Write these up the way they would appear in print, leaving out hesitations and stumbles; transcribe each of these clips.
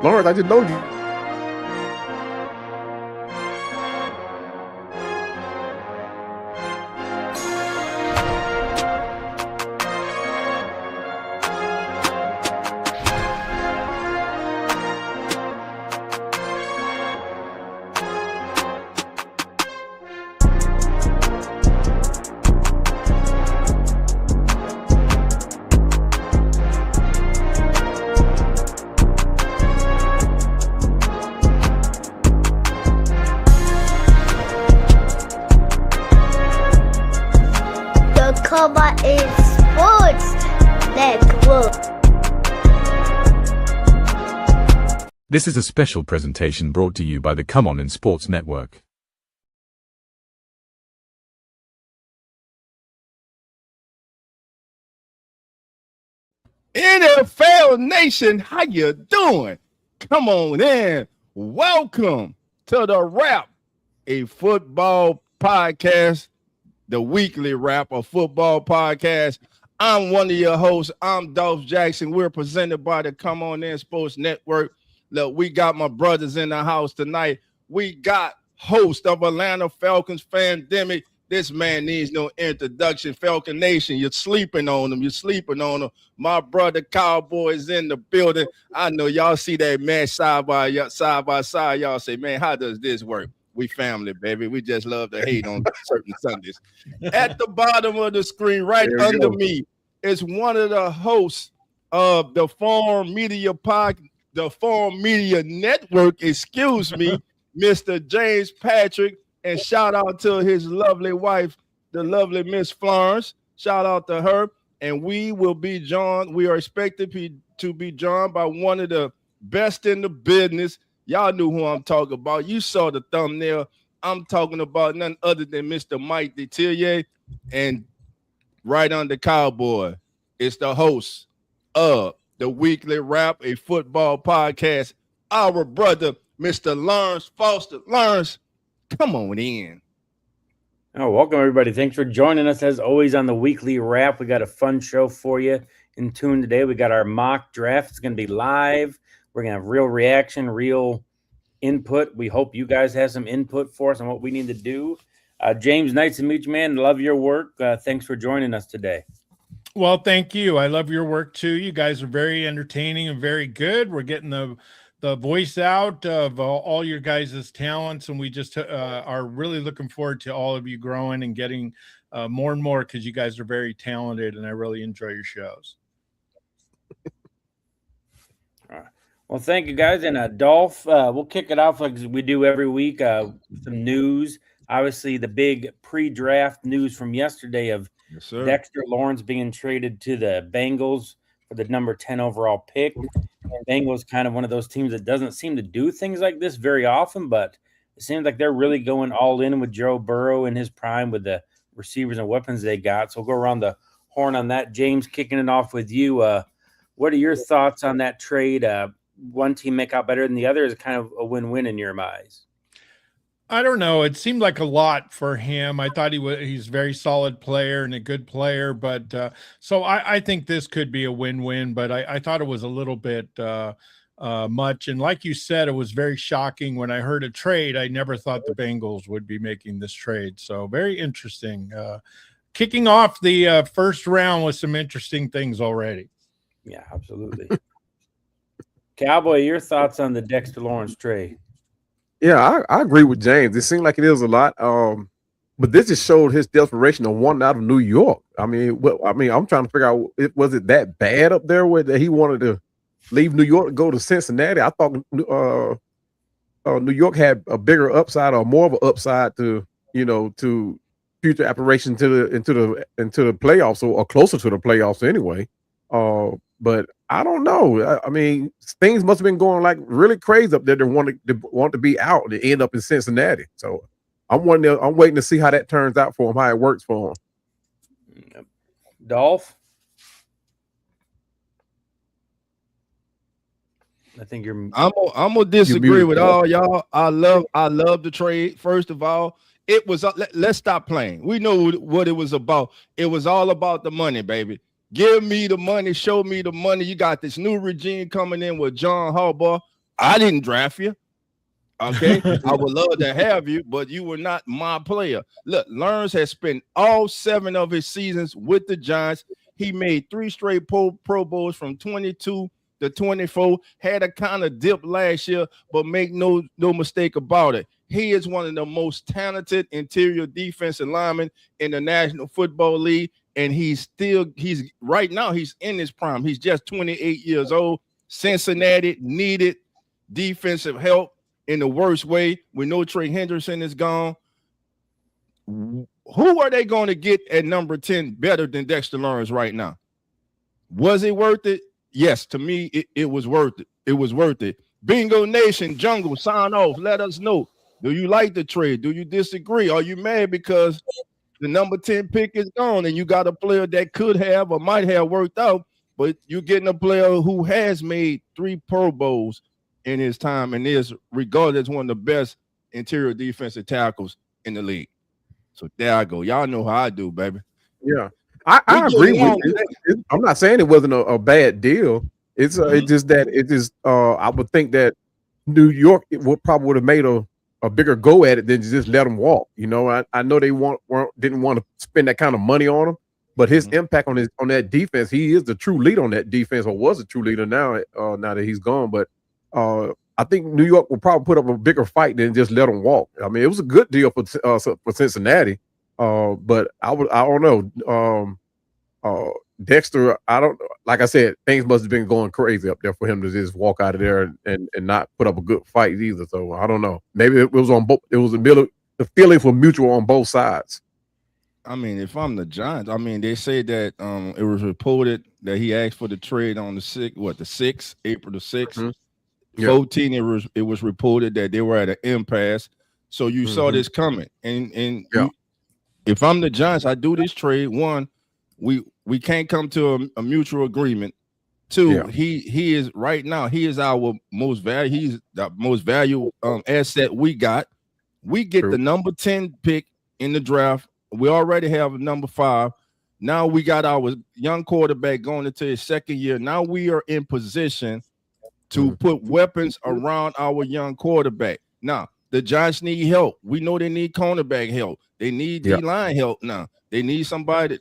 Lawrence, I just know you. This is a special presentation brought to you by the Come On in Sports Network. NFL Nation, how you doing? Come on in. Welcome to the Wrap, a football podcast, the weekly wrap, a football podcast. I'm one of your hosts. I'm Dolph Jackson. We're presented by the Come On In Sports Network. Look, we got my brothers in the house tonight. We got host of Atlanta Falcons Fandemic. This man needs no introduction. Falcon Nation, you're sleeping on him. You're sleeping on him. My brother Cowboy is in the building. I know y'all see that match side by side. Y'all say, man, how does this work? We family, baby. We just love to hate on certain Sundays. At the bottom of the screen, right under me, is one of the hosts of the Forum Media Podcast. The Forum Media Network, excuse me, Mr. James Patrick, and shout out to his lovely wife, the lovely Miss Florence. Shout out to her. And we will be joined. We are expected to be joined by one of the best in the business. Y'all knew who I'm talking about. You saw the thumbnail. I'm talking about none other than Mr. Mike Detillier. And right under Cowboy, it's the host of the Weekly Wrap, a football podcast. Our brother, Mr. Lawrence Foster. Lawrence, come on in. Oh, welcome, everybody. Thanks for joining us, as always, on the Weekly Wrap. We got a fun show for you in tune today. We got our mock draft. It's going to be live. We're going to have real reaction, real input. We hope you guys have some input for us on what we need to do. James, nice to meet you, man. Love your work. Thanks for joining us today. Well, thank you. I love your work too. You guys are very entertaining and very good. We're getting the voice out of all your guys' talents, and we just are really looking forward to all of you growing and getting more and more, because you guys are very talented, and I really enjoy your shows. All right. Well, thank you, guys. And Dolph, we'll kick it off like we do every week. Some news. Obviously, the big pre-draft news from yesterday of Dexter Lawrence being traded to the Bengals for the number 10 overall pick. And Bengals kind of one of those teams that doesn't seem to do things like this very often, but it seems like they're really going all in with Joe Burrow in his prime with the receivers and weapons they got. So we'll go around the horn on that. James, kicking it off with you. What are your thoughts on that trade? One team make out better than the other? Is it kind of a win-win in your eyes? I don't know. It seemed like a lot for him. I thought he's a very solid player and a good player, but so I think this could be a win-win, but I thought it was a little bit much. And like you said, it was very shocking when I heard a trade. I never thought the Bengals would be making this trade. So very interesting. Kicking off the first round with some interesting things already. Yeah, absolutely. Cowboy, your thoughts on the Dexter Lawrence trade? Yeah, I agree with James. It seemed like it is a lot. But this just showed his desperation of wanting out of New York. I'm trying to figure out, was it that bad up there that he wanted to leave New York and go to Cincinnati? I thought New York had a bigger upside, or more of an upside to future aspiration into the playoffs, or closer to the playoffs anyway. But I don't know. I mean, things must have been going like really crazy up there. They want to be out and end up in Cincinnati. So I'm waiting to see how that turns out for him, how it works for him. Dolph, I think you're. I'm gonna disagree with all y'all. I love the trade. First of all, it was. Let's stop playing. We know what it was about. It was all about the money, baby. Give me the money. Show me the money. You got this new regime coming in with John Harbaugh. I didn't draft you. Okay, I would love to have you, but you were not my player. Look, Lawrence has spent all 7 of his seasons with the Giants. He made 3 straight Pro Bowls from 22 to 24. Had a kind of dip last year, but make no mistake about it. He is one of the most talented interior defensive linemen in the National Football League, and he's right now he's in his prime. He's just 28 years old. Cincinnati needed defensive help in the worst way. We know Trey Henderson is gone. Who are they going to get at number 10 better than Dexter Lawrence right now? Was it worth it? Yes, to me, it was worth it. It was worth it. Bingo Nation, Jungle, sign off. Let us know. Do you like the trade? Do you disagree? Are you mad because the number 10 pick is gone and you got a player that could have or might have worked out, but you're getting a player who has made 3 Pro Bowls in his time and is regarded as one of the best interior defensive tackles in the league. So there I go. Y'all know how I do, baby. Yeah, I agree with you. I'm not saying it wasn't a bad deal. It's just that I would think that New York probably would have made a bigger go at it than just let him walk. You know, I know they didn't want to spend that kind of money on him, but his impact on that defense, he is the true leader on that defense, or was a true leader now that he's gone. But I think New York will probably put up a bigger fight than just let him walk. I mean, it was a good deal for Cincinnati, but I don't know. Dexter, like I said, things must have been going crazy up there for him to just walk out of there and not put up a good fight either. So I don't know. Maybe it was on both. It was the feelings were mutual on both sides. I mean, if I'm the Giants, I mean, they say that it was reported that he asked for the trade on the 6th, April the 6th. Mm-hmm. 14, it was reported that they were at an impasse. So you saw this coming. And if I'm the Giants, I do this trade. One, we can't come to a mutual agreement. 2, he is right now, he is our most value, he's the most valuable asset we got. We get the number 10 pick in the draft. We already have a number 5. Now we got our young quarterback going into his 2nd year. Now we are in position to put weapons around our young quarterback. Now, the Giants need help. We know they need cornerback help. They need D-line help now. They need somebody.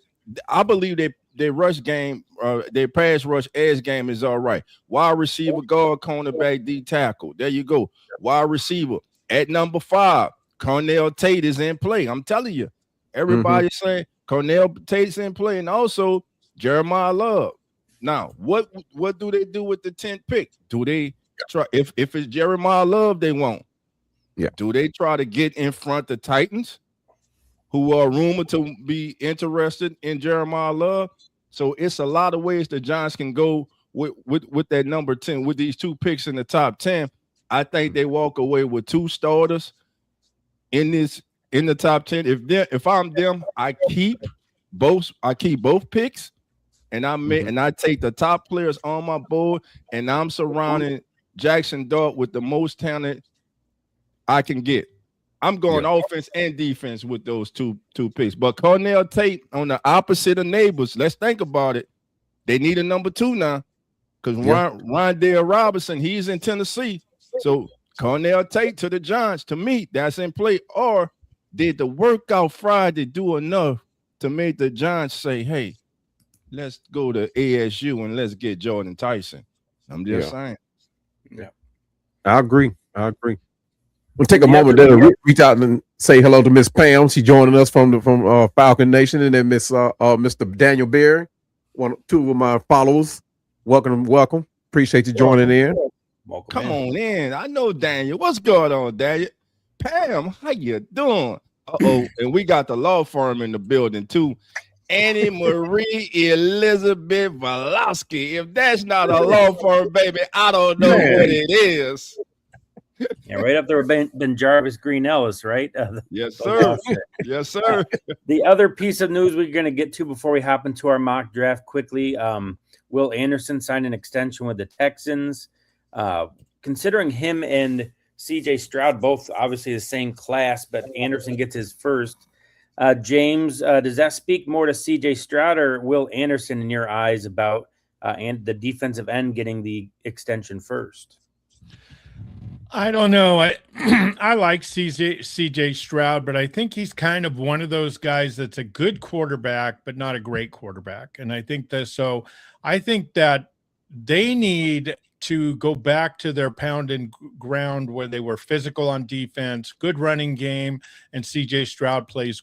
I believe their rush game, their pass rush edge game is all right. Wide receiver, guard, cornerback, D tackle. There you go. Wide receiver. At number 5, Cornell Tate is in play. I'm telling you. Everybody's saying Cornell Tate's in play. And also Jeremiah Love. Now, what do they do with the 10th pick? Do they try if it's Jeremiah Love they want? Yeah. Do they try to get in front the Titans, who are rumored to be interested in Jeremiah Love? So it's a lot of ways the Giants can go with that number 10, with these 2 picks in the top 10. I think they walk away with 2 starters in the top 10. If I'm them, I keep both picks. And I take the top players on my board, and I'm surrounding Jackson Dart with the most talent I can get. I'm going offense and defense with those two picks. But Cornell Tate on the opposite of Neighbors, let's think about it. They need a number 2 now because Rondale Robinson, he's in Tennessee. So Cornell Tate to the Giants, to me, that's in play. Or did the workout Friday do enough to make the Giants say, hey, let's go to ASU and let's get Jordan Tyson? I'm just saying. Yeah, I agree. We'll take a moment there to reach out and say hello to Miss Pam. She's joining us from Falcon Nation, and then Mr. Daniel Berry, 2 of my followers. Welcome. Appreciate you joining in. Come on in. I know Daniel. What's going on, Daniel? Pam, how you doing? And we got the law firm in the building too. Annie Marie Elizabeth Velosky. If that's not a law firm, baby, I don't know what it is. Yeah, right up there with Ben Jarvis, Green Ellis, right? Yes, sir. Yes, sir. The other piece of news we're going to get to before we hop into our mock draft quickly, Will Anderson signed an extension with the Texans. Considering him and C.J. Stroud, both obviously the same class, but Anderson gets his first. James, does that speak more to C.J. Stroud or Will Anderson in your eyes about and the defensive end getting the extension first? I don't know. I I like CJ Stroud, but I think he's kind of one of those guys that's a good quarterback, but not a great quarterback. And I think that so I think that they need to go back to their pound and ground where they were physical on defense, good running game, and CJ Stroud plays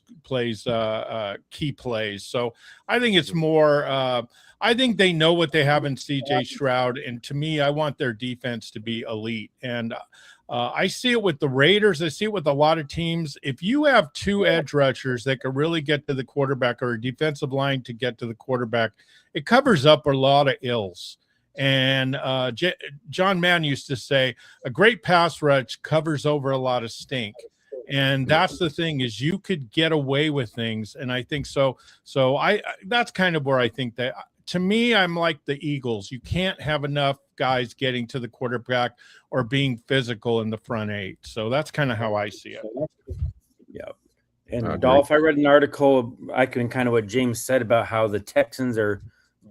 key plays. So I think it's more. I think they know what they have in CJ Stroud, and to me, I want their defense to be elite. And I see it with the Raiders. I see it with a lot of teams. If you have two edge rushers that can really get to the quarterback or a defensive line to get to the quarterback, it covers up a lot of ills. And John Madden used to say, a great pass rush covers over a lot of stink. And that's the thing is you could get away with things. And I think so. So that's kind of where I think that to me, I'm like the Eagles. You can't have enough guys getting to the quarterback or being physical in the front eight. So that's kind of how I see it. Yeah. And Dolph, I read an article, kind of what James said about how the Texans are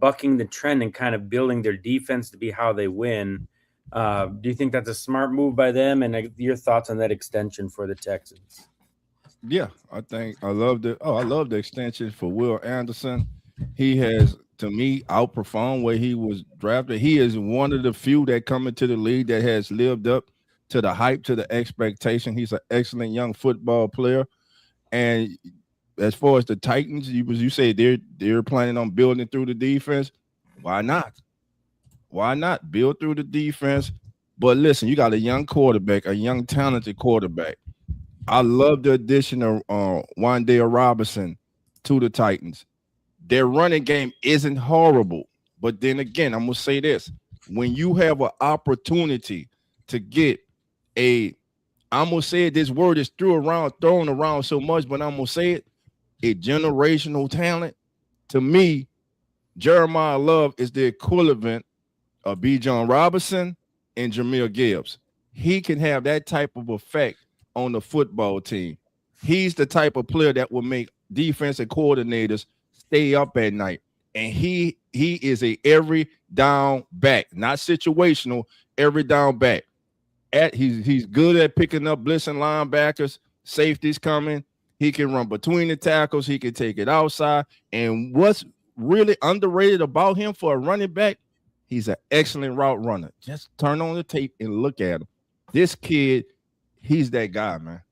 bucking the trend and kind of building their defense to be how they win. Do you think that's a smart move by them? And your thoughts on that extension for the Texans? Yeah, I love the extension for Will Anderson. He has, to me, outperformed where he was drafted. He is one of the few that come into the league that has lived up to the hype, to the expectation. He's an excellent young football player. And as far as the Titans, you say they're planning on building through the defense. Why not? Why not build through the defense? But listen, you got a young quarterback, a young talented quarterback. I love the addition of Wan'Dale Robinson to the Titans. Their running game isn't horrible, but then again, I'm gonna say this: when you have an opportunity to get I'm gonna say it, this word is thrown around so much, but I'm gonna say it, a generational talent. To me, Jeremiah Love is the equivalent of Bijan Robinson and Jahmyr Gibbs. He can have that type of effect on the football team. He's the type of player that will make defensive coordinators stay up at night. And he is a every down back, not situational, every down back. He's good at picking up blitzing linebackers, safeties coming. He can run between the tackles. He can take it outside. And what's really underrated about him for a running back, he's an excellent route runner. Just turn on the tape and look at him. This kid, he's that guy, man.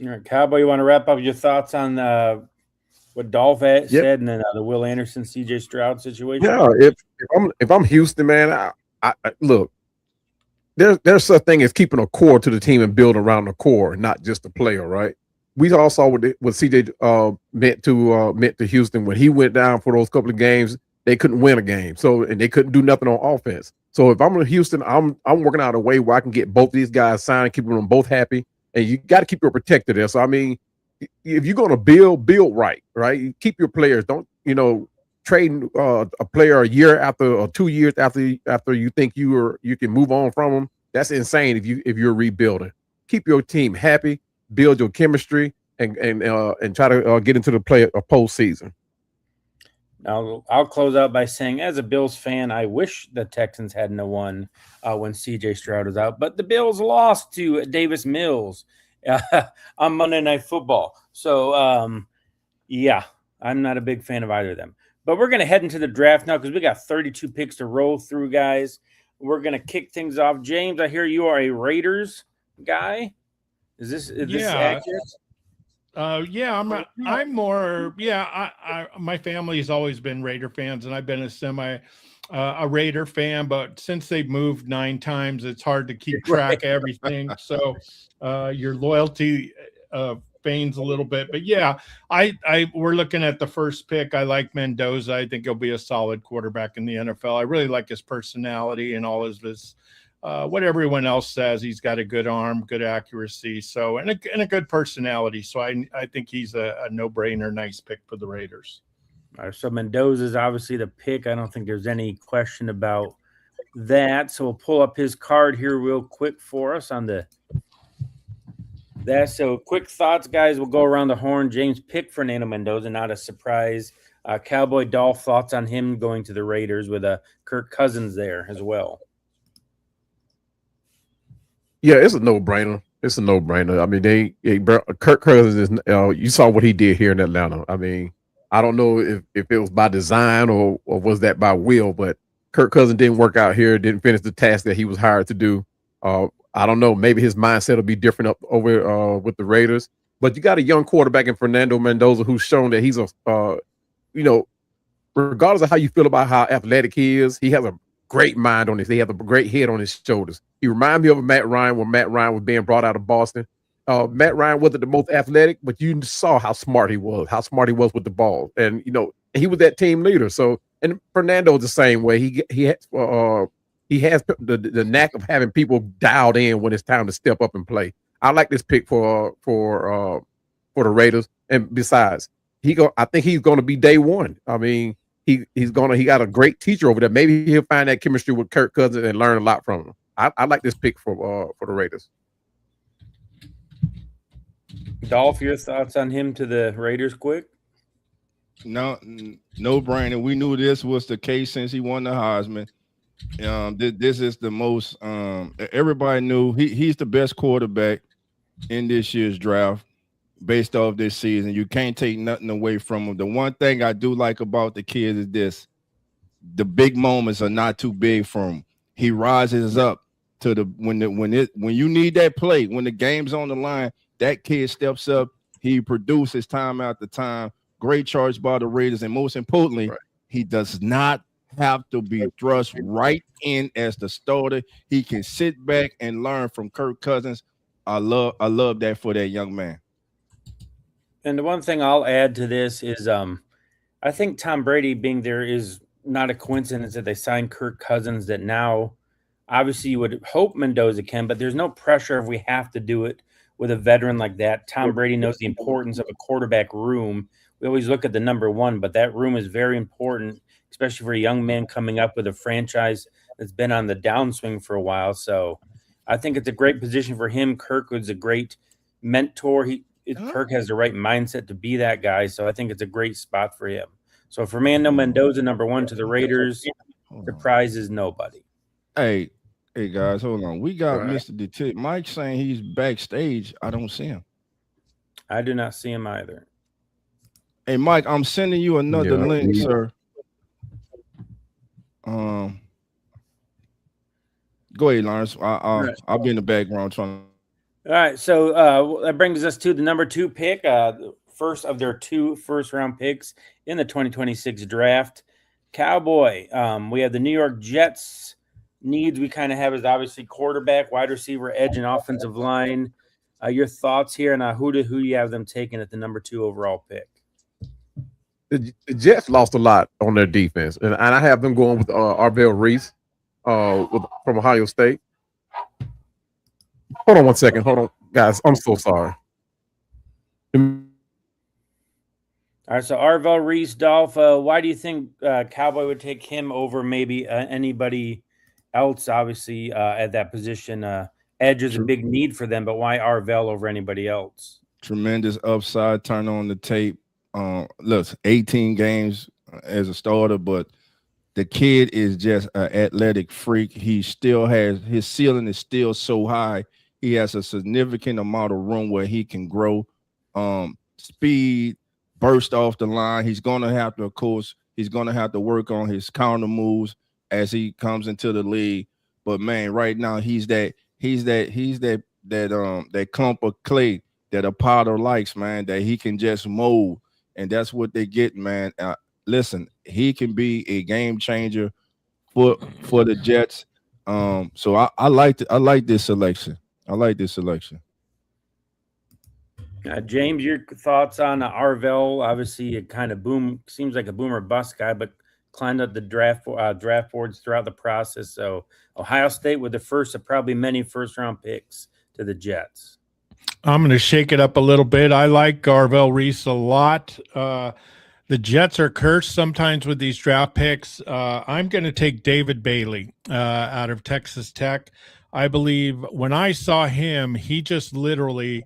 All right, Cowboy, you want to wrap up your thoughts on what Dolph said and then the Will Anderson, CJ Stroud situation? Yeah, if I'm Houston, man, I look, there's such thing as keeping a core to the team and building around the core, not just the player, right? We all saw what CJ meant to Houston when he went down for those couple of games. They couldn't win a game, and they couldn't do nothing on offense. So if I'm in Houston, I'm working out a way where I can get both these guys signed, keeping them both happy, and you got to keep your protector there. So I mean, if you're going to build right? You keep your players. Don't trading a player a year after or 2 years after you think you can move on from them. That's insane. If you're rebuilding, keep your team happy, build your chemistry, and try to get into the postseason. Now, I'll close out by saying, as a Bills fan, I wish the Texans hadn't won when CJ Stroud was out, but the Bills lost to Davis Mills on Monday Night Football. So, yeah, I'm not a big fan of either of them. But we're going to head into the draft now because we got 32 picks to roll through, guys. We're going to kick things off. James, I hear you are a Raiders guy. Is this accurate? I'm more. Yeah, my family has always been Raider fans, and I've been a Raider fan. But since they've moved 9 times, it's hard to keep track of everything. So your loyalty veins a little bit. But yeah, we're looking at the first pick. I like Mendoza. I think he'll be a solid quarterback in the NFL. I really like his personality and all of his. What everyone else says, he's got a good arm, good accuracy, so and a good personality. So I think he's a no-brainer, nice pick for the Raiders. All right, so Mendoza is obviously the pick. I don't think there's any question about that. So we'll pull up his card here real quick for us on that. So quick thoughts, guys. We'll go around the horn. James picked Fernando Mendoza, not a surprise. Cowboy Dolph, thoughts on him going to the Raiders with Kirk Cousins there as well. Yeah, it's a no-brainer. It's a no-brainer. I mean, Kirk Cousins is. You saw what he did here in Atlanta. I mean, I don't know if it was by design or was that by will, but Kirk Cousins didn't work out here. Didn't finish the task that he was hired to do. I don't know. Maybe his mindset will be different up over with the Raiders. But you got a young quarterback in Fernando Mendoza who's shown that he's you know, regardless of how you feel about how athletic he is, he has a great mind on this. He has a great head on his shoulders. He reminds me of Matt Ryan when Matt Ryan was being brought out of Boston. Matt Ryan wasn't the most athletic, but you saw how smart he was with the ball. And, he was that team leader. So, and Fernando's the same way. He has the knack of having people dialed in when it's time to step up and play. I like this pick for the Raiders. And besides, I think he's going to be day one. I mean, he got a great teacher over there. Maybe he'll find that chemistry with Kirk Cousins and learn a lot from him. I like this pick for the Raiders. Dolph, your thoughts on him to the Raiders quick? No brainer. We knew this was the case since he won the Heisman. This is the most everybody knew he's the best quarterback in this year's draft based off this season. You can't take nothing away from him. The one thing I do like about the kid is this: the big moments are not too big for him. He rises up to when you need that play, when the game's on the line, that kid steps up. He produces time after time. Great charge by the Raiders, and most importantly, he does not have to be thrust right in as the starter. He can sit back and learn from Kirk Cousins. I love that for that young man. And the one thing I'll add to this is I think Tom Brady being there is not a coincidence that they signed Kirk Cousins, that now obviously you would hope Mendoza can, but there's no pressure if we have to do it with a veteran like that. Tom Brady knows the importance of a quarterback room. We always look at the number one, but that room is very important, especially for a young man coming up with a franchise that's been on the downswing for a while. So I think it's a great position for him. Kirk was a great mentor. Kirk has the right mindset to be that guy. So I think it's a great spot for him. So Fernando Mendoza, number one to the Raiders, surprises nobody. Hey guys, hold on. We got Mr. Detillier. Mike saying he's backstage. I don't see him. I do not see him either. Hey, Mike, I'm sending you another link, sir. Go ahead, Lawrence. I'll be in the background trying. All right, so that brings us to the number 2 pick, first of their 2 first-round picks in the 2026 draft. Cowboy, we have the New York Jets. Needs we kind of have is obviously quarterback, wide receiver, edge, and offensive line. Your thoughts here, and who you have them taking at the number 2 overall pick? The Jets lost a lot on their defense, and I have them going with Arvell Reese from Ohio State. Hold on one second. Hold on, guys. I'm so sorry. All right, so Arvell Reese, Dolph, why do you think Cowboy would take him over maybe anybody else, obviously, at that position? Edge is a big need for them, but why Arvell over anybody else? Tremendous upside. Turn on the tape. Look, 18 games as a starter, but the kid is just an athletic freak. He still has his ceiling is still so high. He has a significant amount of room where he can grow. Speed, burst off the line. He's gonna have to, of course, work on his counter moves as he comes into the league. But man, right now he's that clump of clay that a potter likes, man, that he can just mold. And that's what they get, man. Listen, he can be a game changer for the Jets. So I like this selection. James, your thoughts on Arvell? Obviously, it kind of seems like a boomer bust guy, but climbed up the draft boards throughout the process. So Ohio State with the first of probably many first-round picks to the Jets. I'm going to shake it up a little bit. I like Arvell Reese a lot. The Jets are cursed sometimes with these draft picks. I'm going to take David Bailey out of Texas Tech. I believe when I saw him, he just literally,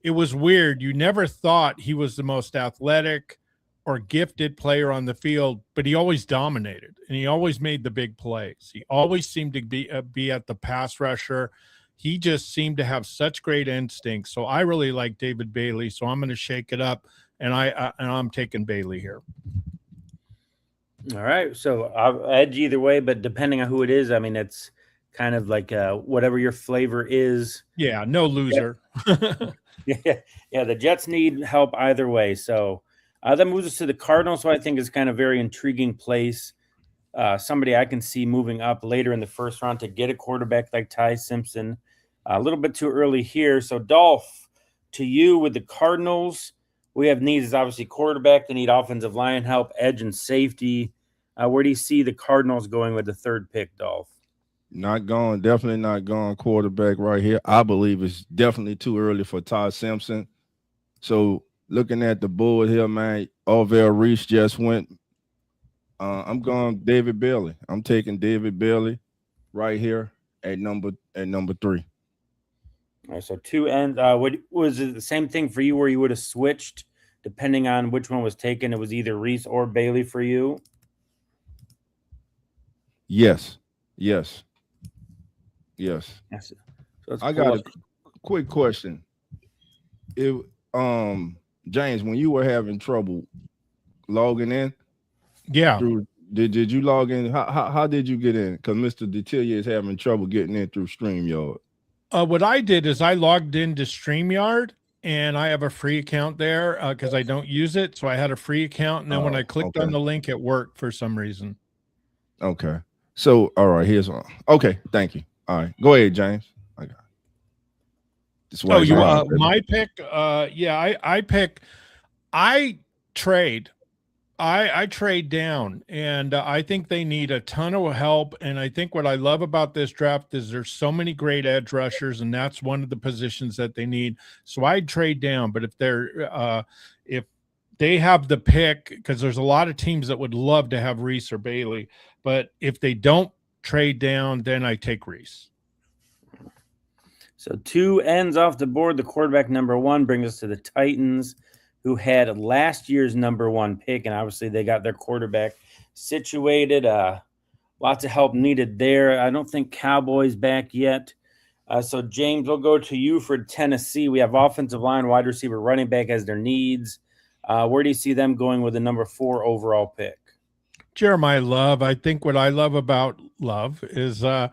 it was weird. You never thought he was the most athletic or gifted player on the field, but he always dominated and he always made the big plays. He always seemed to be at the pass rusher. he just seemed to have such great instincts. So I really like David Bailey. So I'm going to shake it up, and I'm taking Bailey here. All right. So I'll edge either way, but depending on who it is, I mean, it's kind of like whatever your flavor is. Yeah, no loser. Yeah, the Jets need help either way. So that moves us to the Cardinals, who I think is kind of very intriguing place. Somebody I can see moving up later in the first round to get a quarterback like Ty Simpson. A little bit too early here. So, Dolph, to you with the Cardinals, we have needs, obviously quarterback. They need offensive line help, edge, and safety. Where do you see the Cardinals going with the third pick, Dolph? Definitely not going quarterback right here. I believe it's definitely too early for Ty Simpson. So looking at the board here, man, Orville Reese just went. I'm going David Bailey. I'm taking David Bailey right here at number 3. All right, so 2 ends. What was it the same thing for you where you would have switched depending on which one was taken? It was either Reese or Bailey for you? Yes. So I got a quick question. If James, when you were having trouble logging in, did you log in? How did you get in? Because Mr. Detillier is having trouble getting in through StreamYard. What I did is I logged into StreamYard, and I have a free account there because I don't use it. So I had a free account, and then when I clicked on the link, it worked for some reason. Okay. So, all right, here's one. Okay, thank you. All right, go ahead, James. I got it. My pick? I trade. I trade down, and I think they need a ton of help. And I think what I love about this draft is there's so many great edge rushers, and that's one of the positions that they need. So I'd trade down. But if they have the pick, because there's a lot of teams that would love to have Reese or Bailey, but if they don't trade down, then I take Reese. So 2 ends off the board. The quarterback number 1 brings us to the Titans, who had last year's number 1 pick, and obviously they got their quarterback situated. Lots of help needed there. I don't think Cowboys back yet. So, James, we'll go to you for Tennessee. We have offensive line, wide receiver, running back as their needs. Where do you see them going with the number 4 overall pick? Jeremiah Love. I think what I love about Love is that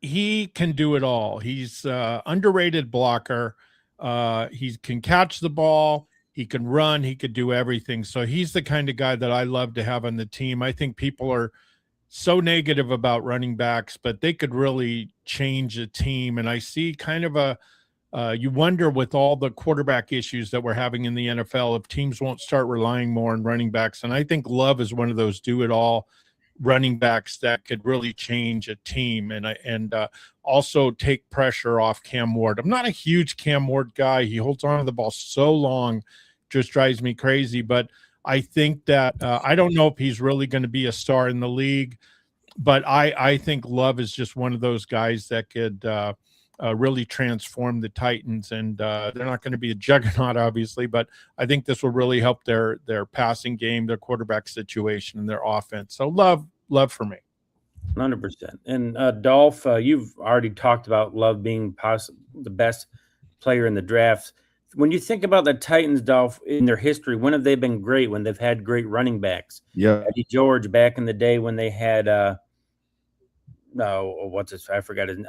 he can do it all. He's underrated blocker. He can catch the ball. He can run. He could do everything. So he's the kind of guy that I love to have on the team. I think people are so negative about running backs, but they could really change a team. And I see kind of you wonder with all the quarterback issues that we're having in the NFL, if teams won't start relying more on running backs. And I think Love is one of those do-it-all running backs that could really change a team and also take pressure off Cam Ward. I'm not a huge Cam Ward guy. He holds on to the ball so long, just drives me crazy. But I think that I don't know if he's really going to be a star in the league, but I think Love is just one of those guys that could really transform the Titans. And they're not going to be a juggernaut, obviously, but I think this will really help their passing game, their quarterback situation, and their offense. So Love for me. 100%. And Dolph, you've already talked about Love being possibly the best player in the draft. When you think about the Titans, Dolph, in their history, when have they been great? When they've had great running backs? Yeah, Eddie George back in the day when they had I forgot his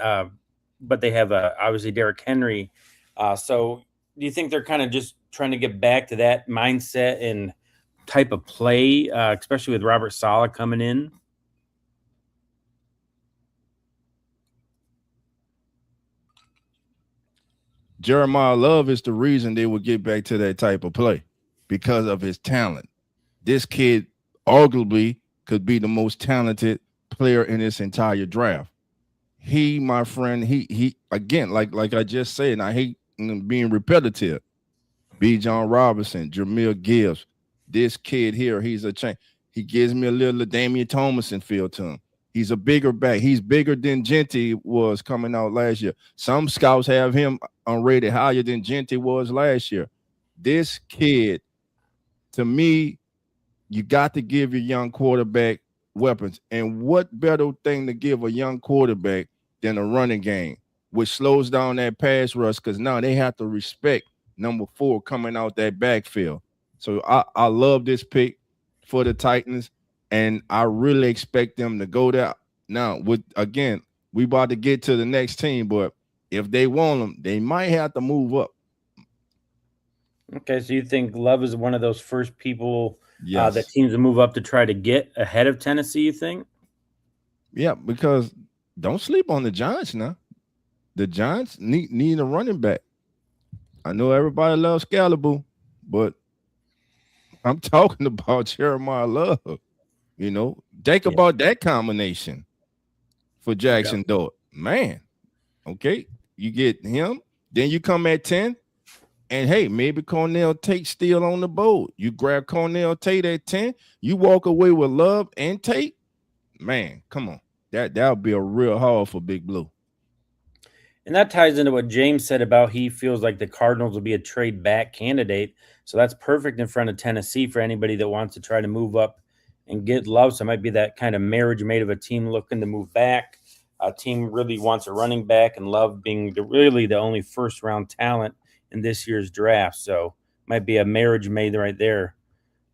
but they have obviously Derrick Henry. So do you think they're kind of just trying to get back to that mindset and type of play, especially with Robert Saleh coming in? Jeremiah Love is the reason they would get back to that type of play because of his talent. This kid arguably could be the most talented player in this entire draft. He, my friend, he again, like I just said, and I hate being repetitive. B. John Robinson, Jamil Gibbs, this kid here, he's a change. He gives me a little Damian Thomason feel to him. He's a bigger back. He's bigger than Genty was coming out last year. Some scouts have him rated higher than Genty was last year. This kid, to me, you got to give your young quarterback weapons. And what better thing to give a young quarterback than a running game, which slows down that pass rush because now they have to respect number 4 coming out that backfield. So I love this pick for the Titans, and I really expect them to go there. Now, we about to get to the next team, but if they want them, they might have to move up. Okay, so you think Love is one of those first people Yes. that teams will move up to try to get ahead of Tennessee, you think? Yeah, because don't sleep on the Giants now. The Giants need a running back. I know everybody loves Scalable, but I'm talking about Jeremiah Love. You know, think about that combination for Jackson Dart. Man, okay, you get him, then you come at 10, and hey, maybe Cornell Tate still on the board. You grab Cornell Tate at 10, you walk away with Love and Tate. Man, come on. That would be a real haul for Big Blue. And that ties into what James said about he feels like the Cardinals will be a trade back candidate. So that's perfect in front of Tennessee for anybody that wants to try to move up and get Love. So it might be that kind of marriage made of a team looking to move back. A team really wants a running back, and Love being really the only first-round talent in this year's draft. So might be a marriage made right there.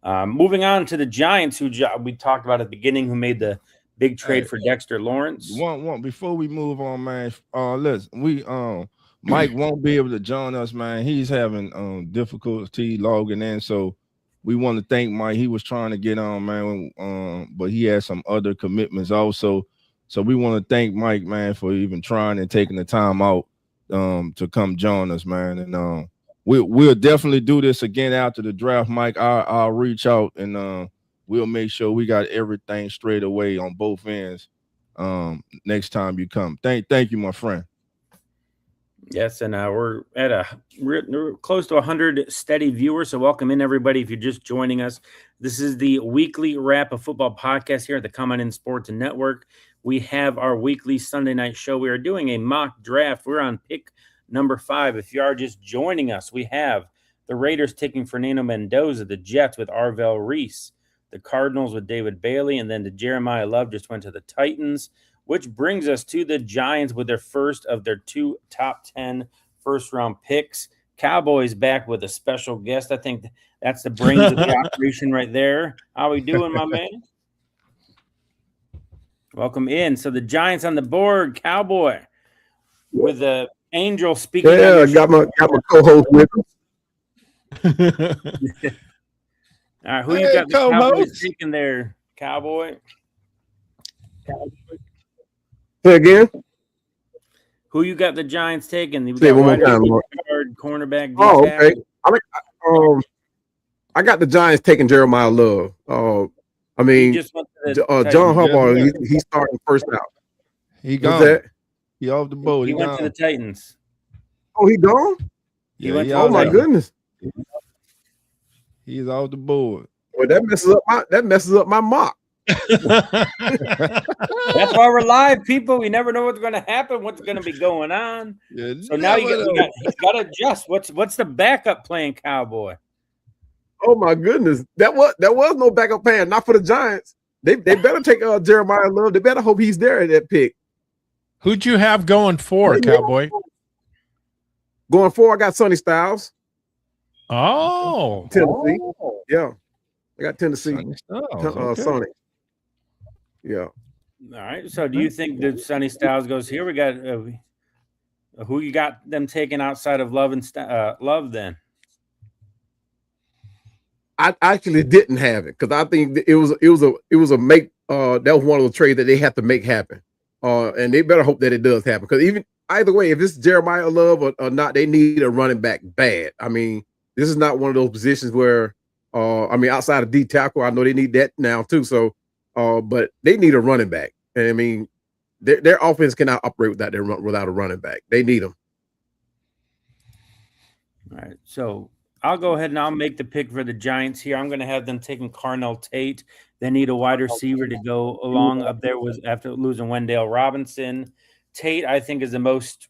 Moving on to the Giants, who we talked about at the beginning, who made the big trade for Dexter Lawrence. One before we move on, man. Listen, Mike won't be able to join us, man. He's having difficulty logging in, so we want to thank Mike. He was trying to get on, man, but he had some other commitments also. So we want to thank Mike, man, for even trying and taking the time out to come join us, man. And we'll definitely do this again after the draft, Mike. I'll reach out and we'll make sure we got everything straight away on both ends next time you come. Thank you, my friend. Yes, and we're close to 100 steady viewers, so welcome in, everybody. If you're just joining us, this is the weekly wrap of football podcast here at the Come On In Sports Network. We have our weekly Sunday night show. We are doing a mock draft. We're on pick number 5. If you are just joining us, we have the Raiders taking Fernando Mendoza, the Jets with Arvell Reese, the Cardinals with David Bailey, and then the Jeremiah Love just went to the Titans, which brings us to the Giants with their first of their 2 top 10 first-round picks. Cowboys back with a special guest. I think that's the brains of the operation right there. How we doing, my man? Welcome in. So the Giants on the board, Cowboy, with the Angel speaking. Yeah, got my co-host with us. All right, who you got the Cowboys taking there, Cowboy? Say again? Who you got the Giants taking? You Say got one more time. Cornerback. Oh, okay. I got the Giants taking Jeremiah Love. I mean, John Harbaugh, he's starting first out. He gone. He off the boat. He went to the Titans. Oh, he gone? Oh my goodness. He's off the board. Well, that messes up my mock. That's why we're live, people. We never know what's going to happen, what's going to be going on. So now he's got to adjust. What's the backup plan, Cowboy? Oh my goodness, that was no backup plan, not for the Giants. They better take Jeremiah Love. They better hope he's there at that pick. Who'd you have going for, Cowboy? Going for, I got Sonny Styles. Oh, Tennessee. Yeah, I got Tennessee. Sonny. Yeah. All right. So, do you think that Sonny Styles goes here? We got who you got them taking outside of Love and Love then? I actually didn't have it because I think it was a make. That was one of the trades that they have to make happen. And they better hope that it does happen because even either way, if it's Jeremiah Love or not, they need a running back bad. I mean, this is not one of those positions where, outside of D tackle, I know they need that now too. So, but they need a running back. And I mean, their offense cannot operate without a running back. They need them. All right. So I'll go ahead and I'll make the pick for the Giants here. I'm going to have them taking Carnell Tate. They need a wide receiver to go along up there after losing Wendell Robinson. Tate, I think, is the most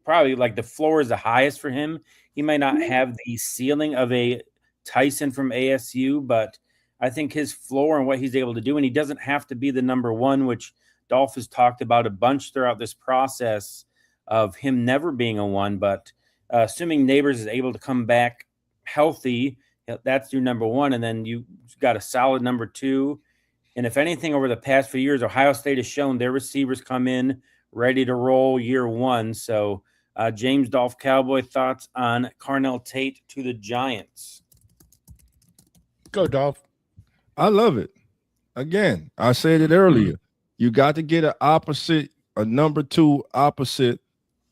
probably like the floor is the highest for him. He might not have the ceiling of a Tyson from ASU, but I think his floor and what he's able to do, and he doesn't have to be the number 1, which Dolph has talked about a bunch throughout this process of him never being a 1, but assuming Neighbors is able to come back healthy, that's your number 1, and then you got a solid number 2. And if anything, over the past few years, Ohio State has shown their receivers come in ready to roll year 1. So, James Dolph Cowboy, thoughts on Carnell Tate to the Giants? Go, Dolph. I love it. Again, I said it earlier. You got to get a number 2 opposite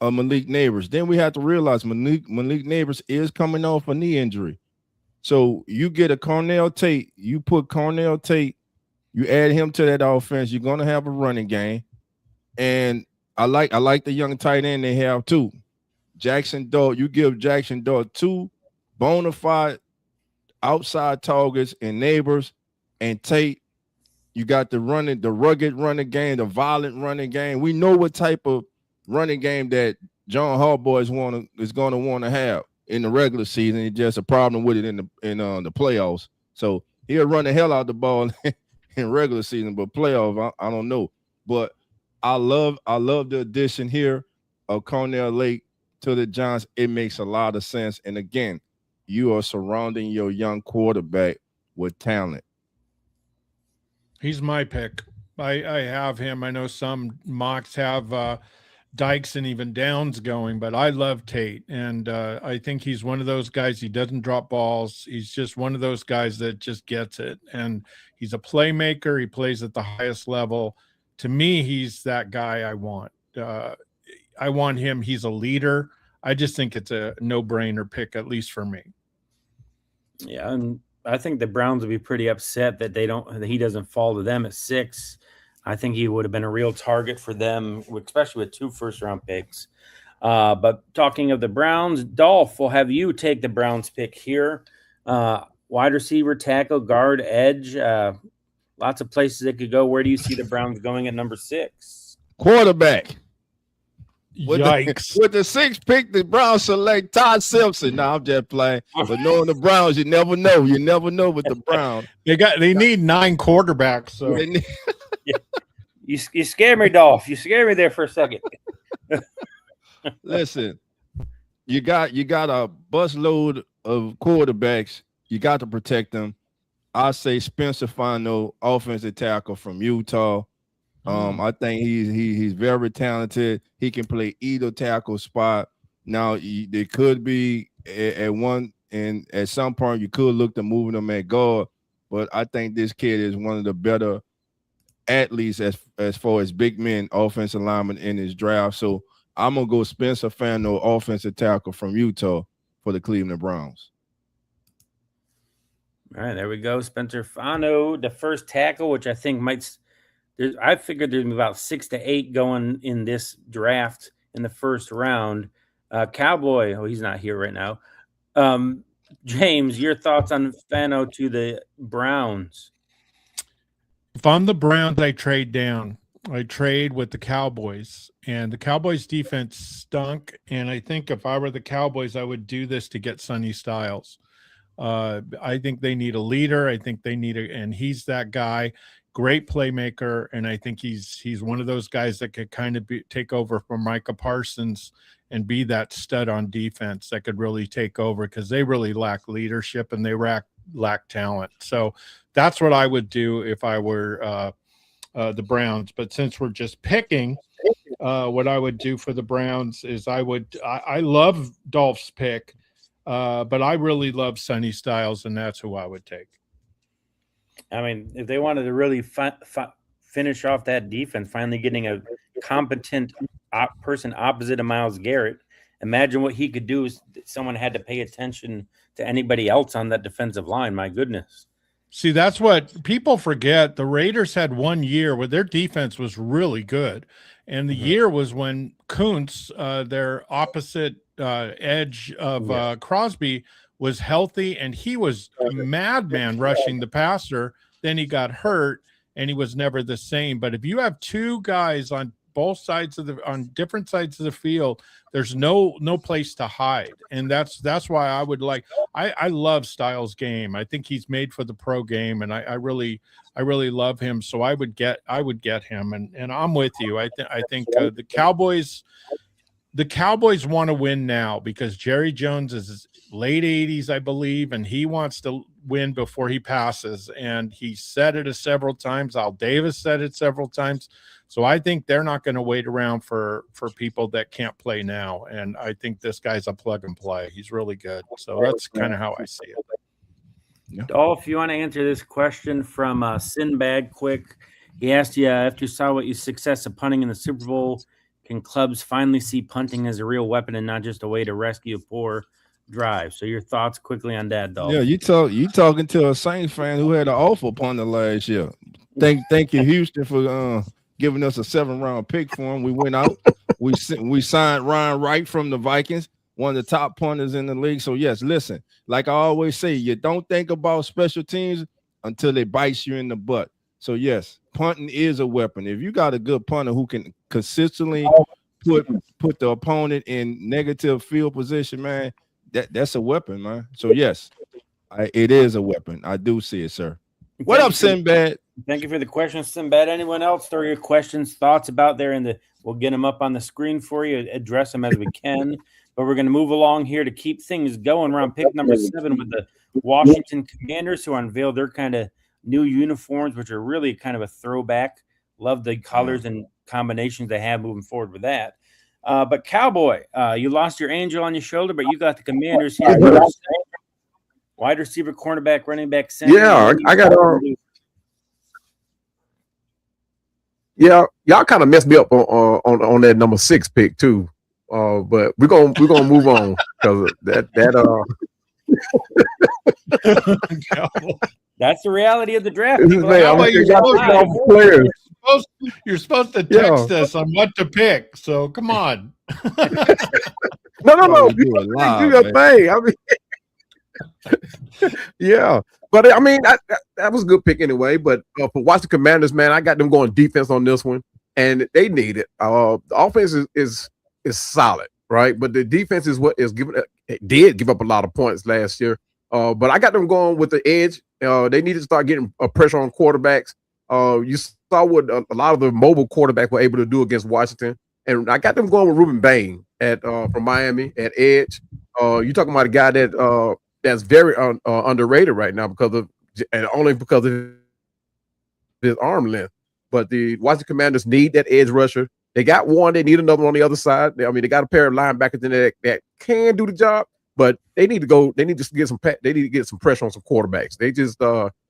of Malik Neighbors. Then we have to realize Malik Neighbors is coming off a knee injury. So you get a Carnell Tate, you put Carnell Tate, you add him to that offense, you're gonna have a running game. And I like the young tight end they have too. Jackson Dart, you give Jackson Dart 2 bona fide outside targets and Neighbors, and Tate, you got the rugged running game, the violent running game. We know what type of running game that John Harbaugh is going to want to have in the regular season. It's just a problem with it in the playoffs. So he'll run the hell out of the ball in regular season, but playoff, I don't know. But I love the addition here of Carnell Tate to the Giants. It makes a lot of sense. And again, you are surrounding your young quarterback with talent. He's my pick. I have him. I know some mocks have Dykes and even Downs going, but I love Tate. And I think he's one of those guys. He doesn't drop balls. He's just one of those guys that just gets it. And he's a playmaker. He plays at the highest level. To me, he's that guy I want. I want him. He's a leader. I just think it's a no-brainer pick, at least for me. Yeah, and I think the Browns would be pretty upset that he doesn't fall to them at 6. I think he would have been a real target for them, especially with 2 first-round picks. But talking of the Browns, Dolph, we'll have you take the Browns pick here. Wide receiver, tackle, guard, edge. Lots of places it could go. Where do you see the Browns going at number 6? Quarterback. Yikes. With the 6th pick, the Browns select Todd Simpson. No, I'm just playing. But knowing the Browns, you never know. You never know with the Browns. They need 9 quarterbacks. So you scared me, Dolph. You scared me there for a second. Listen, you got a busload of quarterbacks. You got to protect them. I say Spencer Fano, offensive tackle from Utah. I think he's very talented. He can play either tackle spot. Now there could be at one, and at some point you could look to moving him at guard, but I think this kid is one of the better athletes as far as big men offensive linemen in his draft. So I'm gonna go Spencer Fano, offensive tackle from Utah for the Cleveland Browns. All right, there we go. Spencer Fano, the first tackle, which I think I figured there's about 6 to 8 going in this draft in the first round. Cowboy, he's not here right now. James, your thoughts on Fano to the Browns? If I'm the Browns, I trade down. I trade with the Cowboys, and the Cowboys defense stunk. And I think if I were the Cowboys, I would do this to get Sonny Styles. I think they need a leader. I think they need and he's that guy. Great playmaker, and I think he's one of those guys that could kind of take over from Micah Parsons and be that stud on defense that could really take over, because they really lack leadership and they lack talent. So that's what I would do if I were the Browns. But since we're just picking, what I would do for the Browns is I love Dolph's pick, but I really love Sonny Styles, and that's who I would take. I mean, if they wanted to really finish off that defense, finally getting a competent person opposite of Myles Garrett, imagine what he could do if someone had to pay attention to anybody else on that defensive line. My goodness. See, that's what people forget. The Raiders had 1 year where their defense was really good. And the year was when Kuntz, their opposite edge of Crosby, was healthy, and he was a madman rushing the passer. Then he got hurt, and he was never the same. But if you have 2 guys on both sides on different sides of the field. There's no place to hide, and that's why I would like. I love Styles' game. I think he's made for the pro game, and I really love him. So I would get him, and I'm with you. I think the Cowboys. The Cowboys want to win now because Jerry Jones is late 80s, I believe, and he wants to win before he passes. And he said it several times. Al Davis said it several times. So I think they're not going to wait around for people that can't play now. And I think this guy's a plug and play. He's really good. So that's kind of how I see it. Yeah. Oh, if you want to answer this question from Sinbad quick, he asked you after you saw what your success of punting in the Super Bowl, can clubs finally see punting as a real weapon and not just a way to rescue a poor drive? So your thoughts quickly on that, Dolph. Yeah, you talking to a Saints fan who had an awful punter last year. Thank you, Houston, for giving us a 7th-round pick for him. We went out. We signed Ryan Wright from the Vikings, one of the top punters in the league. So yes, listen, like I always say, you don't think about special teams until it bites you in the butt. So yes, punting is a weapon. If you got a good punter who can consistently put the opponent in negative field position, man, that's a weapon, man. So yes, it is a weapon. I do see it, sir. What up, Sinbad? Thank you for the question, Sinbad. Anyone else throw your questions, thoughts about there we'll get them up on the screen for you, address them as we can. But we're going to move along here to keep things going. We're on pick number 7 with the Washington Commanders, who unveiled their kind of new uniforms, which are really kind of a throwback. Love the colors and combinations they have moving forward with that. But Cowboy, you lost your angel on your shoulder, but you got the Commanders here. Wide receiver, cornerback, running back, center. Yeah, I got yeah, y'all kind of messed me up on that number 6 pick too. But we're gonna move on because that's the reality of the draft. You're supposed to text us on what to pick. So come on. No. Do your thing. I mean, yeah. But I mean, that was a good pick anyway. But for Washington Commanders, man, I got them going defense on this one, and they need it. The offense is solid, right? But the defense is what is giving. It did give up a lot of points last year. But I got them going with the edge. They need to start getting pressure on quarterbacks. You saw what a lot of the mobile quarterbacks were able to do against Washington, and I got them going with Ruben Bain from Miami at edge. You talking about a guy that's very underrated right now only because of his arm length. But the Washington Commanders need that edge rusher. They got one. They need another one on the other side. They got a pair of linebackers in there that can do the job, but they need to get some pressure on some quarterbacks. They just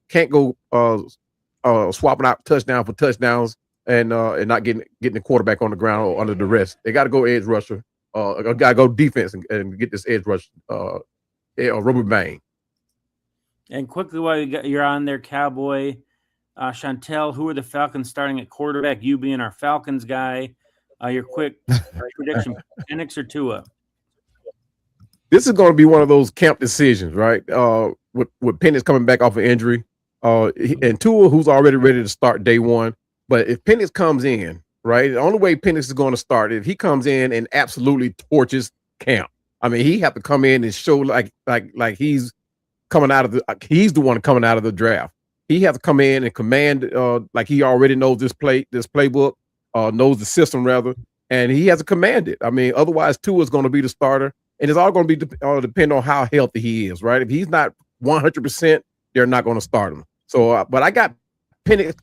can't go swapping out touchdown for touchdowns and not getting the quarterback on the ground or under duress. They got to go edge rusher. Got to go defense and get this edge rush. Ruben Bain. And quickly, while you're on there, Cowboy, Chantel, who are the Falcons starting at quarterback? You being our Falcons guy, your quick prediction: Penix or Tua? This is going to be one of those camp decisions, right? With Penix coming back off of injury, and Tua, who's already ready to start day one. But if Penix comes in, right, the only way Penix is going to start if he comes in and absolutely torches camp. I mean, he have to come in and show like he's coming out of he's the one coming out of the draft. He has to come in and command like he already knows this playbook, knows the system rather, and he has to command it. I mean, otherwise Tua is going to be the starter, and it's all going to be depend on how healthy he is, right? If he's not 100%, they're not going to start him. So, but I got Penix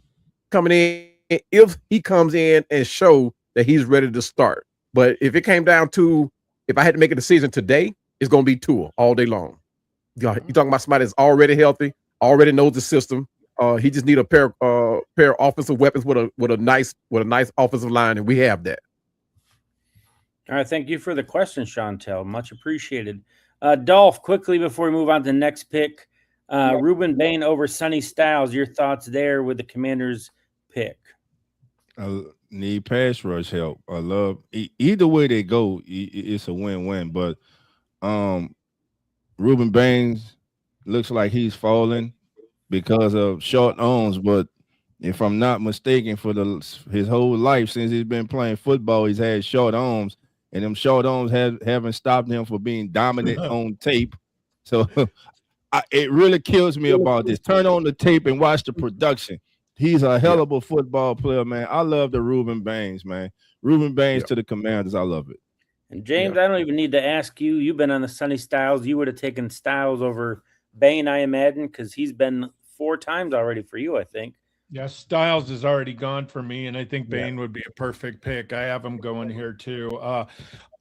coming in if he comes in and show that he's ready to start. But if it came down to if I had to make a decision today, it's going to be Tua all day long. You're talking about somebody that's already healthy, already knows the system. He just need a pair of offensive weapons with a nice offensive line, and we have that. All right, thank you for the question, Chantel. Much appreciated. Dolph, quickly before we move on to the next pick, Ruben Bain over Sonny Styles. Your thoughts there with the Commanders pick? I need pass rush help. I love either way they go. It's a win-win. But Ruben Baines looks like he's falling because of short arms, but If I'm not mistaken, for his whole life since he's been playing football, he's had short arms, and them short arms haven't stopped him from being dominant on tape. So it really kills me about this. Turn on the tape and watch the production. He's a hell of a football player, man. I love the Reuben Baines, man. Reuben Baines to the Commanders. I love it. And James, I don't even need to ask you. You've been on the Sonny Styles. You would have taken Styles over Bain, I imagine, because he's been 4 times already for you, I think. Yeah, Styles is already gone for me, and I think Bain would be a perfect pick. I have him going here too.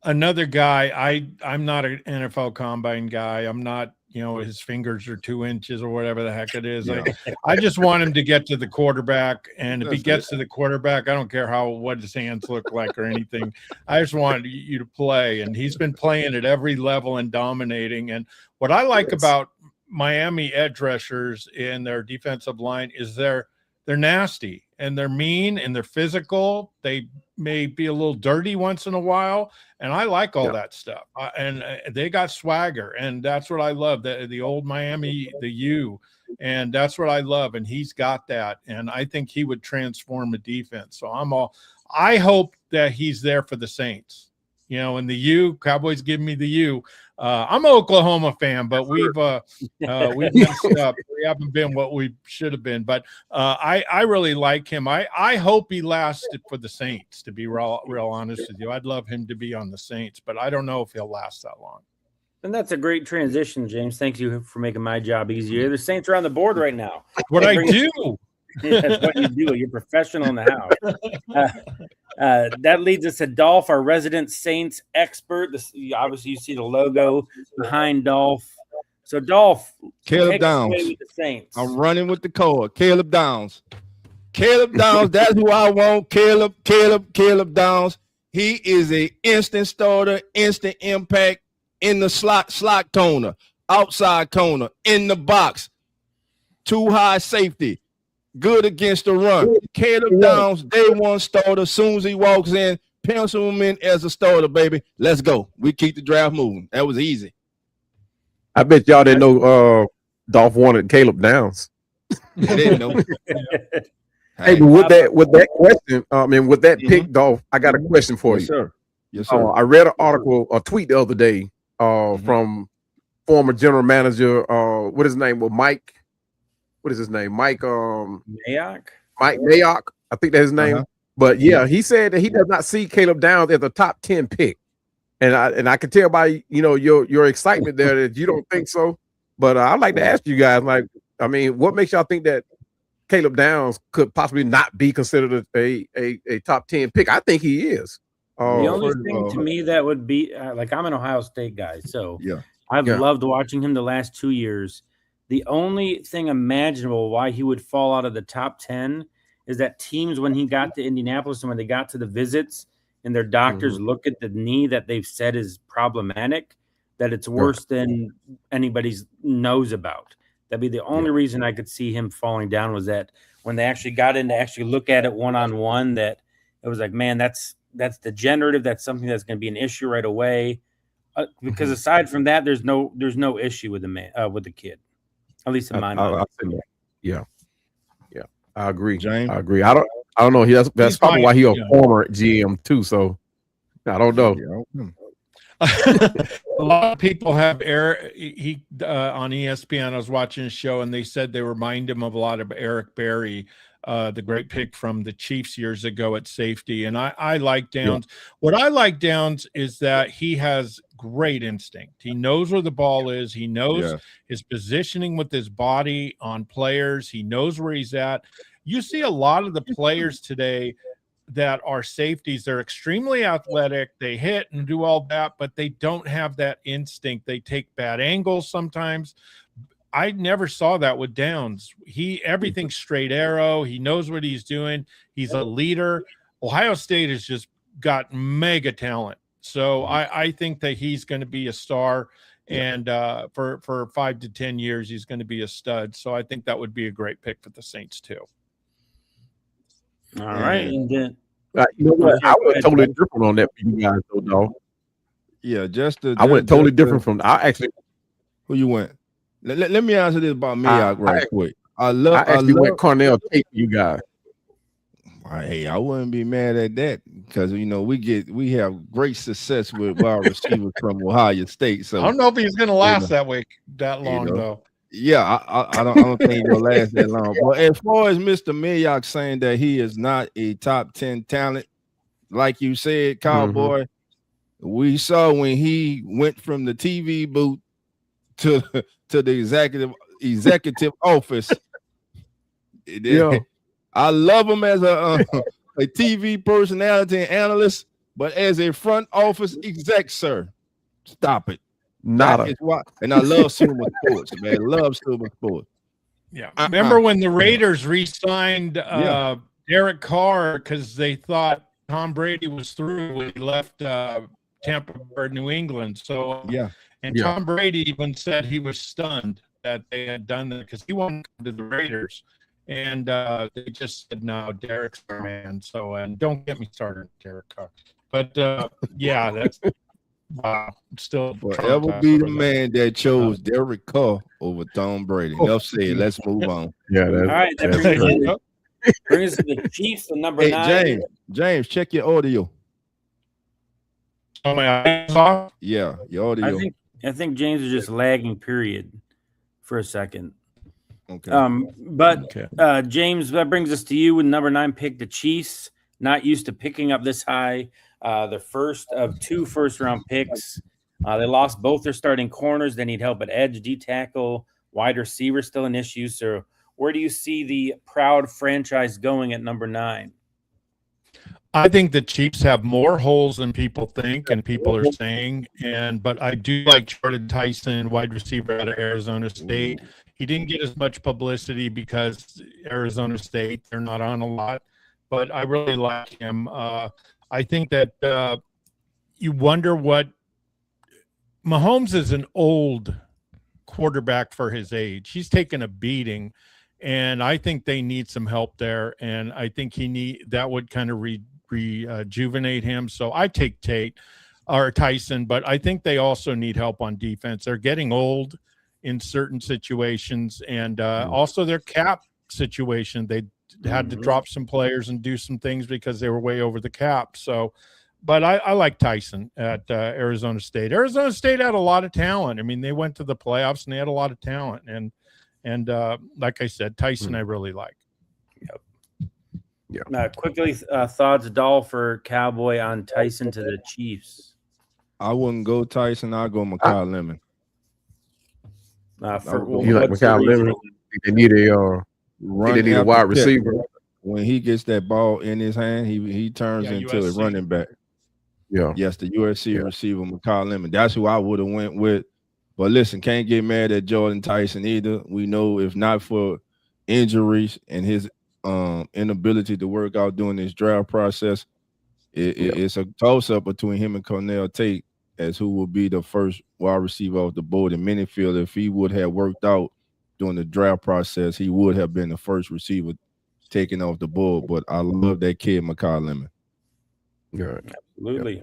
Another guy, I'm not an NFL Combine guy. I'm not, his fingers are 2 inches or whatever the heck it is. Yeah. I just want him to get to the quarterback, and if he gets to the quarterback, I don't care what his hands look like or anything. I just want you to play, and he's been playing at every level and dominating. And what I like about Miami edge rushers in their defensive line is they're nasty and they're mean and they're physical. They may be a little dirty once in a while, and I like all that stuff. And they got swagger, and that's what I love. The old Miami, the U, and that's what I love. And he's got that, and I think he would transform the defense. So I hope that he's there for the Saints. And the U, Cowboys give me the U. I'm an Oklahoma fan, but we've messed up. We haven't been what we should have been. But I really like him. I hope he lasted for the Saints, to be real honest with you. I'd love him to be on the Saints, but I don't know if he'll last that long. And that's a great transition, James. Thank you for making my job easier. The Saints are on the board right now. What I do. That's what you do. You're professional in the house. That leads us to Dolph, our resident Saints expert. Obviously, you see the logo behind Dolph. So, Dolph, Caleb Downs. With the Saints. I'm running with the core. Caleb Downs. Caleb Downs. That's who I want. Caleb Downs. He is an instant starter, instant impact in the slot corner, outside corner, in the box, too high safety. Good against the run. Caleb Downs, day one starter. As soon as he walks in, pencil him in as a starter, baby. Let's go. We keep the draft moving. That was easy. I bet y'all didn't know Dolph wanted Caleb Downs. They didn't know. Hey, but with that question, with that pick, Dolph, I got a question for you. Sir. Yes, sir. I read a tweet the other day from former general manager, what is his name? Well, Mike. What is his name? Mike Mayock? Mike Mayock, I think that's his name. But he said that he does not see Caleb Downs as a top 10 pick. And I can tell by your excitement there that you don't think so. But I'd like to ask you guys, what makes y'all think that Caleb Downs could possibly not be considered a top 10 pick? I think he is. The only thing to me that would be I'm an Ohio State guy, so I've loved watching him the last 2 years. The only thing imaginable why he would fall out of the top 10 is that teams, when he got to Indianapolis and when they got to the visits and their doctors look at the knee that they've said is problematic, that it's worse than anybody knows about. That'd be the only reason I could see him falling down, was that when they actually got in to actually look at it one-on-one, that it was like, man, that's degenerative. That's something that's going to be an issue right away. Because aside from that, there's no issue with the kid. At least in my mind. Yeah, I agree. James? I agree. I don't know. That's probably why he's a former GM too. So I don't know. A lot of people have Eric. On ESPN. I was watching a show, and they said they remind him of a lot of Eric Berry, the great pick from the Chiefs years ago at safety. And I like Downs. What I like Downs is that he has great instinct. He knows where the ball is. He knows his positioning with his body on players. He knows where he's at. You see a lot of the players today that are safeties. They're extremely athletic. They hit and do all that, but they don't have that instinct. They take bad angles sometimes. I never saw that with Downs. Everything's straight arrow. He knows what he's doing. He's a leader. Ohio State has just got mega talent. So I think that he's going to be a star, and for 5 to 10 years, he's going to be a stud. So I think that would be a great pick for the Saints too. All right. And you know what? I went totally different on that for you guys, though, dog. Yeah, I went totally different from. I actually. Who you went? Let me answer this about Mayock quick. I actually love. went Cornell Tate for you guys. Hey, I wouldn't be mad at that because we have great success with wide receivers from Ohio State. So I don't know if he's going to last that long know. though. Yeah, I don't think he'll last that long. But as far as Mr. Mayock saying that he is not a top 10 talent, like you said, Cowboy, we saw when he went from the TV booth to the executive office. Yeah. I love him as a TV personality and analyst, but as a front office exec, sir, stop it. Nada. And I love Super Sports, man. Love Super Sports. Yeah. Remember when the Raiders re-signed Derek Carr because they thought Tom Brady was through when he left Tampa or New England. So Tom Brady even said he was stunned that they had done that because he wanted to come to the Raiders. And they just said, no, Derek's our man. So, and don't get me started on Derek Carr. But, that's wow. Still forever be the man that chose Derek Carr over Tom Brady. Enough said. Let's move on. Yeah. All right. That brings us to the Chiefs, the number 9. James, check your audio. Oh, my audio? Yeah, your audio. I think James is just lagging, period, for a second. Okay. James, that brings us to you with number 9 pick, the Chiefs. Not used to picking up this high. The first of 2 first-round picks. They lost both their starting corners. They need help at edge, D tackle, wide receiver, still an issue. So where do you see the proud franchise going at number 9? I think the Chiefs have more holes than people think and people are saying. But I do like Jordan Tyson, wide receiver out of Arizona State. He didn't get as much publicity because Arizona State, they're not on a lot, but I really like him. I think that you wonder what Mahomes is an old quarterback for his age. He's taken a beating, and I think they need some help there. And I think that would kind of rejuvenate him. So I take Tyson, but I think they also need help on defense. They're getting old in certain situations, and also their cap situation. They had to drop some players and do some things because they were way over the cap. So, but I like Tyson at Arizona State. Arizona State had a lot of talent. I mean, they went to the playoffs and they had a lot of talent. And like I said, Tyson I really like. Yep. Quickly, thoughts, Doll, for Cowboy on Tyson to the Chiefs. I wouldn't go Tyson. I'll go Mekhi Lemon. You like Mekhi Lemon? They need a wide receiver. When he gets that ball in his hand, he turns into a running back. Yeah. Yes, the USC receiver, Mekhi Lemon. That's who I would have went with. But listen, can't get mad at Jordan Tyson either. We know if not for injuries and his inability to work out during this draft process, it's a toss-up between him and Cornell Tate as who will be the first wide receiver off the board. In many feel if he would have worked out during the draft process, he would have been the first receiver taken off the board. But I love that kid, Mekhi Lemon. Yeah, absolutely.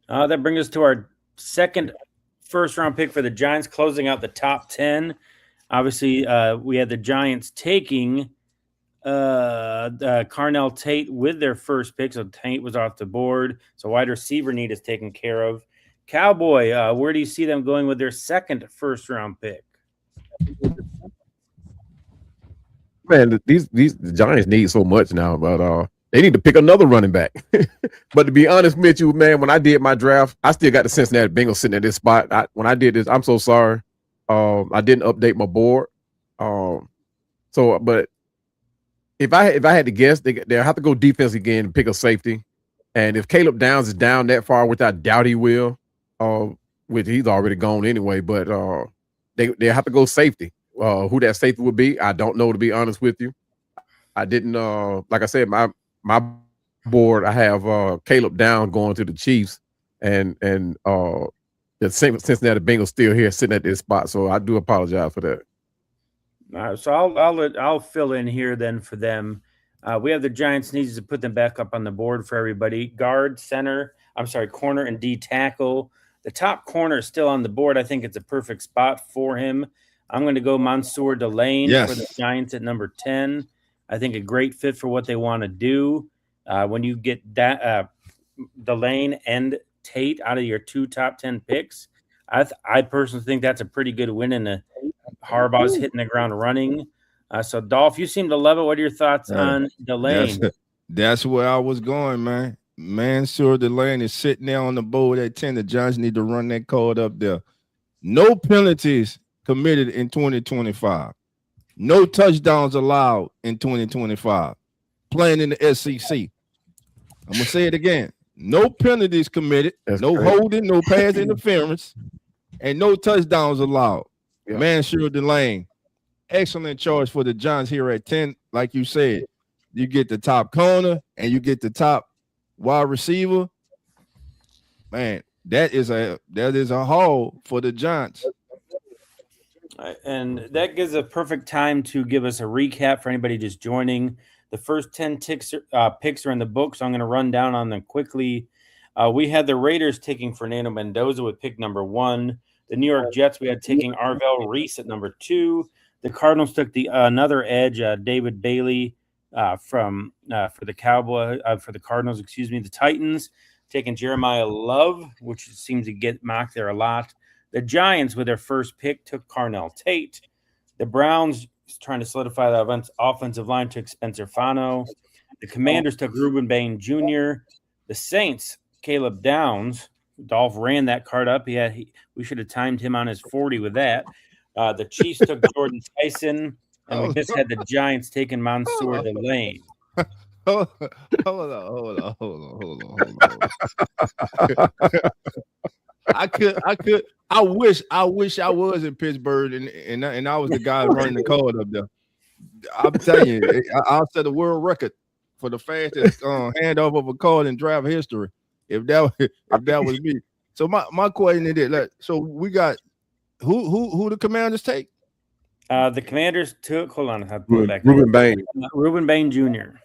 That brings us to our second first-round pick for the Giants, closing out the top 10. Obviously, we had the Giants taking Carnell Tate with their first pick, so Tate was off the board. So wide receiver need is taken care of. Cowboy, where do you see them going with their second first-round pick? Man, the Giants need so much now, but they need to pick another running back. But to be honest with you, man, when I did my draft, I still got the Cincinnati Bengals sitting at this spot. When I did this, I'm so sorry. I didn't update my board. But if I had to guess, they'll have to go defense again and pick a safety. And if Caleb Downs is down that far, which I doubt he will, which he's already gone anyway, but they have to go safety. Who that safety would be, I don't know, to be honest with you. I didn't like I said, my board, I have Caleb Downs going to the Chiefs and the Cincinnati Bengals still here sitting at this spot. So I do apologize for that. All right, so I'll fill in here then for them. We have the Giants needs to put them back up on the board for everybody. Guard, corner, and D tackle. The top corner is still on the board. I think it's a perfect spot for him. I'm going to go Mansour Delane Yes. for the Giants at number 10. I think a great fit for what they want to do. When you get that Delane and Tate out of your 2 top 10 picks, I personally think that's a pretty good win. And Harbaugh's hitting the ground running. So, Dolph, you seem to love it. What are your thoughts on Delane? That's where I was going, man. Mansour Delane is sitting there on the board at 10. The Giants need to run that card up there. No penalties committed in 2025. No touchdowns allowed in 2025. Playing in the SEC. I'm going to say it again. No penalties committed. That's no great. Holding, no pass interference, and no touchdowns allowed. Yeah. Mansour Delane. Excellent choice for the Giants here at 10. Like you said, you get the top corner and you get the top wide receiver. Man, that is a haul for the Giants. And that gives a perfect time to give us a recap for anybody just joining. The first 10 picks are in the book, so I'm going to run down on them quickly. We had the Raiders taking Fernando Mendoza with pick number 1. The New York Jets, we had taking Arvell Reese at number 2. The Cardinals took another edge, David Bailey for the Cardinals. The Titans taking Jeremiah Love, which seems to get mocked there a lot. The Giants, with their first pick, took Carnell Tate. The Browns, trying to solidify the offensive line, took Spencer Fano. The Commanders took Reuben Bain Jr. The Saints, Caleb Downs. Dolph ran that card up. We should have timed him on his 40 with that. The Chiefs took Jordan Tyson, and we just had the Giants taking Mansour Delane. Hold on. I wish I was in Pittsburgh and I was the guy running the card up there. I'm telling you, I'll set a world record for the fastest handoff of a card in draft history. If that was me. So my question is, so we got who the Commanders take? The Commanders took. Hold on, I pull it back. Reuben Bain. Reuben Bain Jr.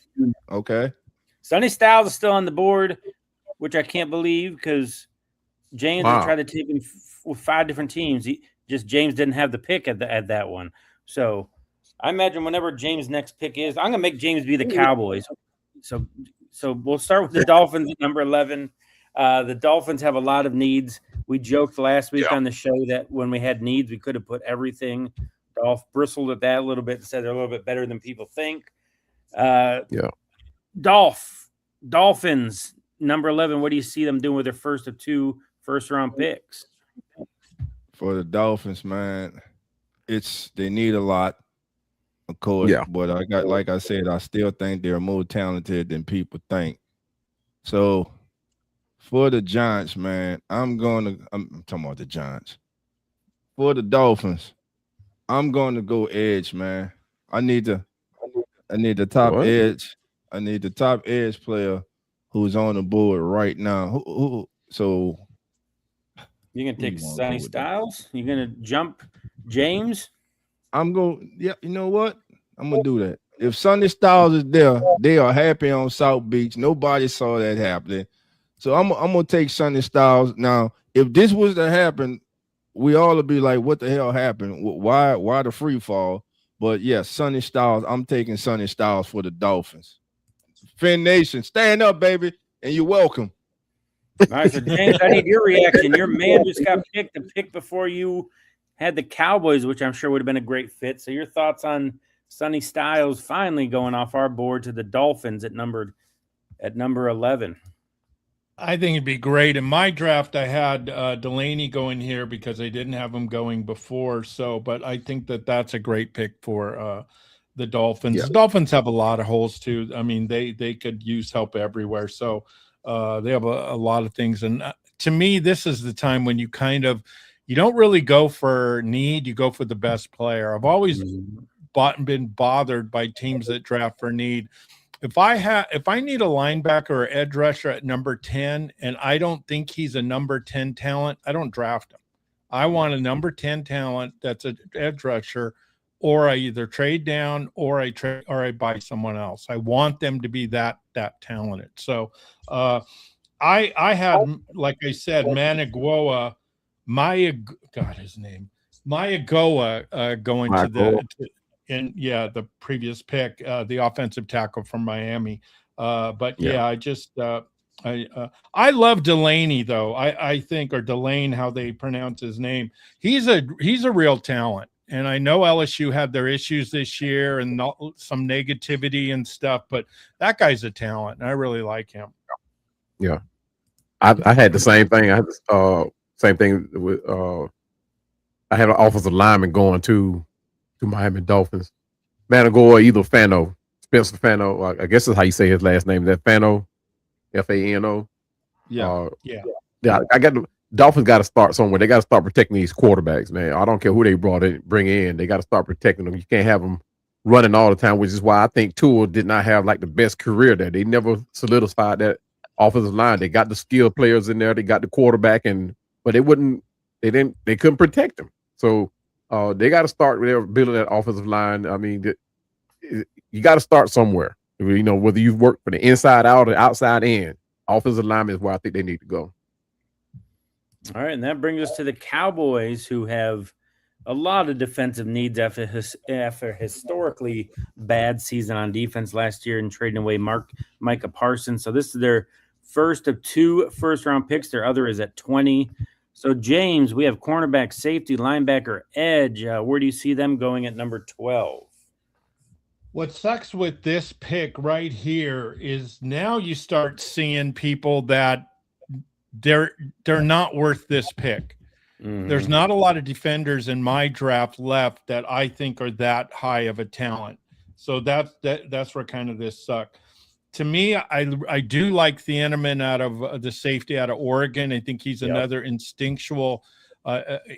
Okay. Sonny Styles is still on the board, which I can't believe because James tried to take him with 5 different teams. James didn't have the pick at that one. So I imagine whenever James' next pick is, I'm gonna make James be the Cowboys. So we'll start with the Dolphins at number 11. The Dolphins have a lot of needs. We joked last week on the show that when we had needs, we could have put everything. Dolph bristled at that a little bit and said they're a little bit better than people think. Dolphins, number 11. What do you see them doing with their first of 2 first-round picks? For the Dolphins, man, they need a lot, of course. Yeah. But like I said, I still think they're more talented than people think. So for the Giants, man, I'm talking about the Giants. For the Dolphins, I'm going to go edge, man. I need the top edge. I need the top edge player who's on the board right now. So you're gonna take Sonny Styles? You're gonna jump James? I'm going. Yeah, you know what? I'm gonna do that. If Sonny Styles is there, they are happy on South Beach. Nobody saw that happening. So I'm gonna take Sonny Styles. Now, if this was to happen, we all would be like, what the hell happened? Why the free fall? But yes, Sonny Styles. I'm taking Sonny Styles for the Dolphins. Finn Nation, stand up, baby, and you're welcome. All right, so James, I need your reaction. Your man just got picked the pick before you had the Cowboys, which I'm sure would have been a great fit. So your thoughts on Sonny Styles finally going off our board to the Dolphins at number 11? I think it'd be great. In my draft, I had Delaney going here because I didn't have him going before. But I think that's a great pick for the Dolphins. Yeah. The Dolphins have a lot of holes too. I mean, they could use help everywhere. So they have a lot of things. And to me, this is the time when you don't really go for need. You go for the best player. I've always been bothered by teams that draft for need. If I need a linebacker or edge rusher at number 10 and I don't think he's a number 10 talent, I don't draft him. I want a number 10 talent that's an edge rusher, or I either trade down or I buy someone else. I want them to be that talented. So I had, like I said, his name, Mayagoa going to the previous pick, the offensive tackle from Miami. But yeah, I love Delaney though. I think, or Delane, how they pronounce his name. He's a real talent. And I know LSU had their issues this year and some negativity and stuff, but that guy's a talent, and I really like him. Yeah, I had the same thing. I had same thing with I had an offensive lineman going to Miami Dolphins. Managoa, either Fano, Spencer Fano. I guess that's how you say his last name. Is that Fano, Fano. Yeah. I got the Dolphins got to start somewhere. They got to start protecting these quarterbacks, man. I don't care who they bring in. They got to start protecting them. You can't have them running all the time, which is why I think Tua did not have like the best career there. They never solidified that offensive line. They got the skilled players in there. They got the quarterback, but they couldn't protect them. So they got to start building that offensive line. I mean, you got to start somewhere. You know, whether you've worked for the inside out or outside in, offensive lineman is where I think they need to go. All right, and that brings us to the Cowboys, who have a lot of defensive needs after historically bad season on defense last year and trading away Micah Parsons. So this is their first of 2 first-round picks. Their other is at 20. So, James, we have cornerback, safety, linebacker, edge. Where do you see them going at number 12? What sucks with this pick right here is now you start seeing people that they're not worth this pick. Mm-hmm. There's not a lot of defenders in my draft left that I think are that high of a talent. So that's where kind of this sucks. To me, I do like Thieneman out of the safety out of Oregon. I think he's another instinctual.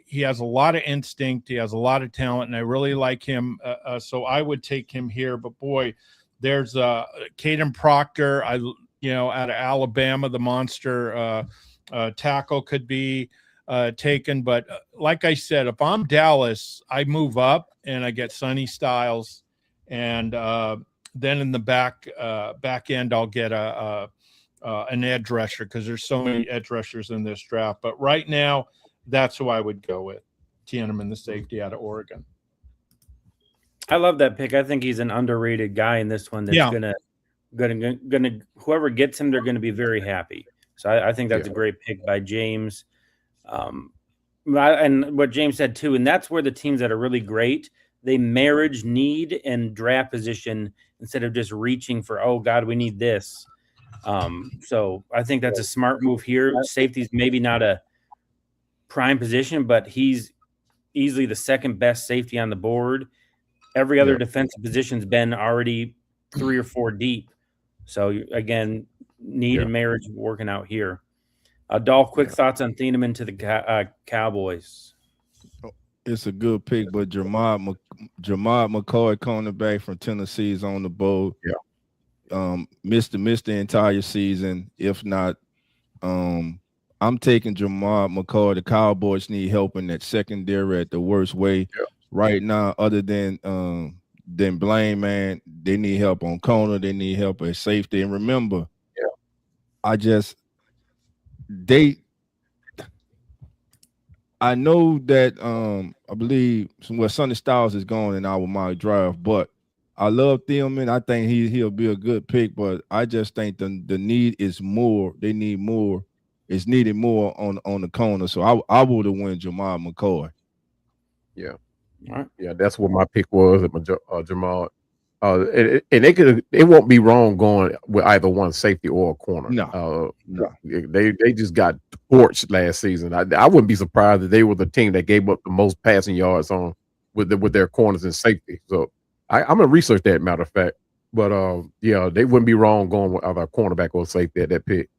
He has a lot of instinct. He has a lot of talent, and I really like him. So I would take him here. But boy, there's Caden Proctor. Out of Alabama, the monster tackle could be taken. But like I said, if I'm Dallas, I move up and I get Sonny Styles, and then in the back end, I'll get an edge rusher because there's so many edge rushers in this draft. But right now, that's who I would go with. Thieneman, the safety out of Oregon. I love that pick. I think he's an underrated guy in this one. That's gonna whoever gets him, they're gonna be very happy. So I think that's a great pick by James. And what James said too, and that's where the teams that are really great, they marriage need and draft position instead of just reaching for, oh God, we need this. So I think that's a smart move here. Safety's maybe not a prime position, but he's easily the second best safety on the board. Every other defensive position's been already 3 or 4 deep. So again, need and marriage working out here. Dolph, quick thoughts on Thieneman to the Cowboys. It's a good pick, but Jermod McCoy, cornerback from Tennessee, is on the board. Missed the entire season. If not, I'm taking Jermod McCoy. The Cowboys need help in that secondary at the worst way right now. Other than Blaine, man, they need help on corner. They need help at safety. And remember, I know that I believe Sonny Styles is gone in our mock draft, but I love Thieneman. I think he'll be a good pick, but I just think the need is more. They need more. It's needed more on the corner. So I would have went Jamal McCoy. Yeah. All right. Yeah, that's what my pick was at Jamal. And they won't be wrong going with either one safety or a corner. No. They just got torched last season. I wouldn't be surprised if they were the team that gave up the most passing yards on with their corners and safety. So I'm gonna research that, matter of fact. But they wouldn't be wrong going with either cornerback or safety at that pick.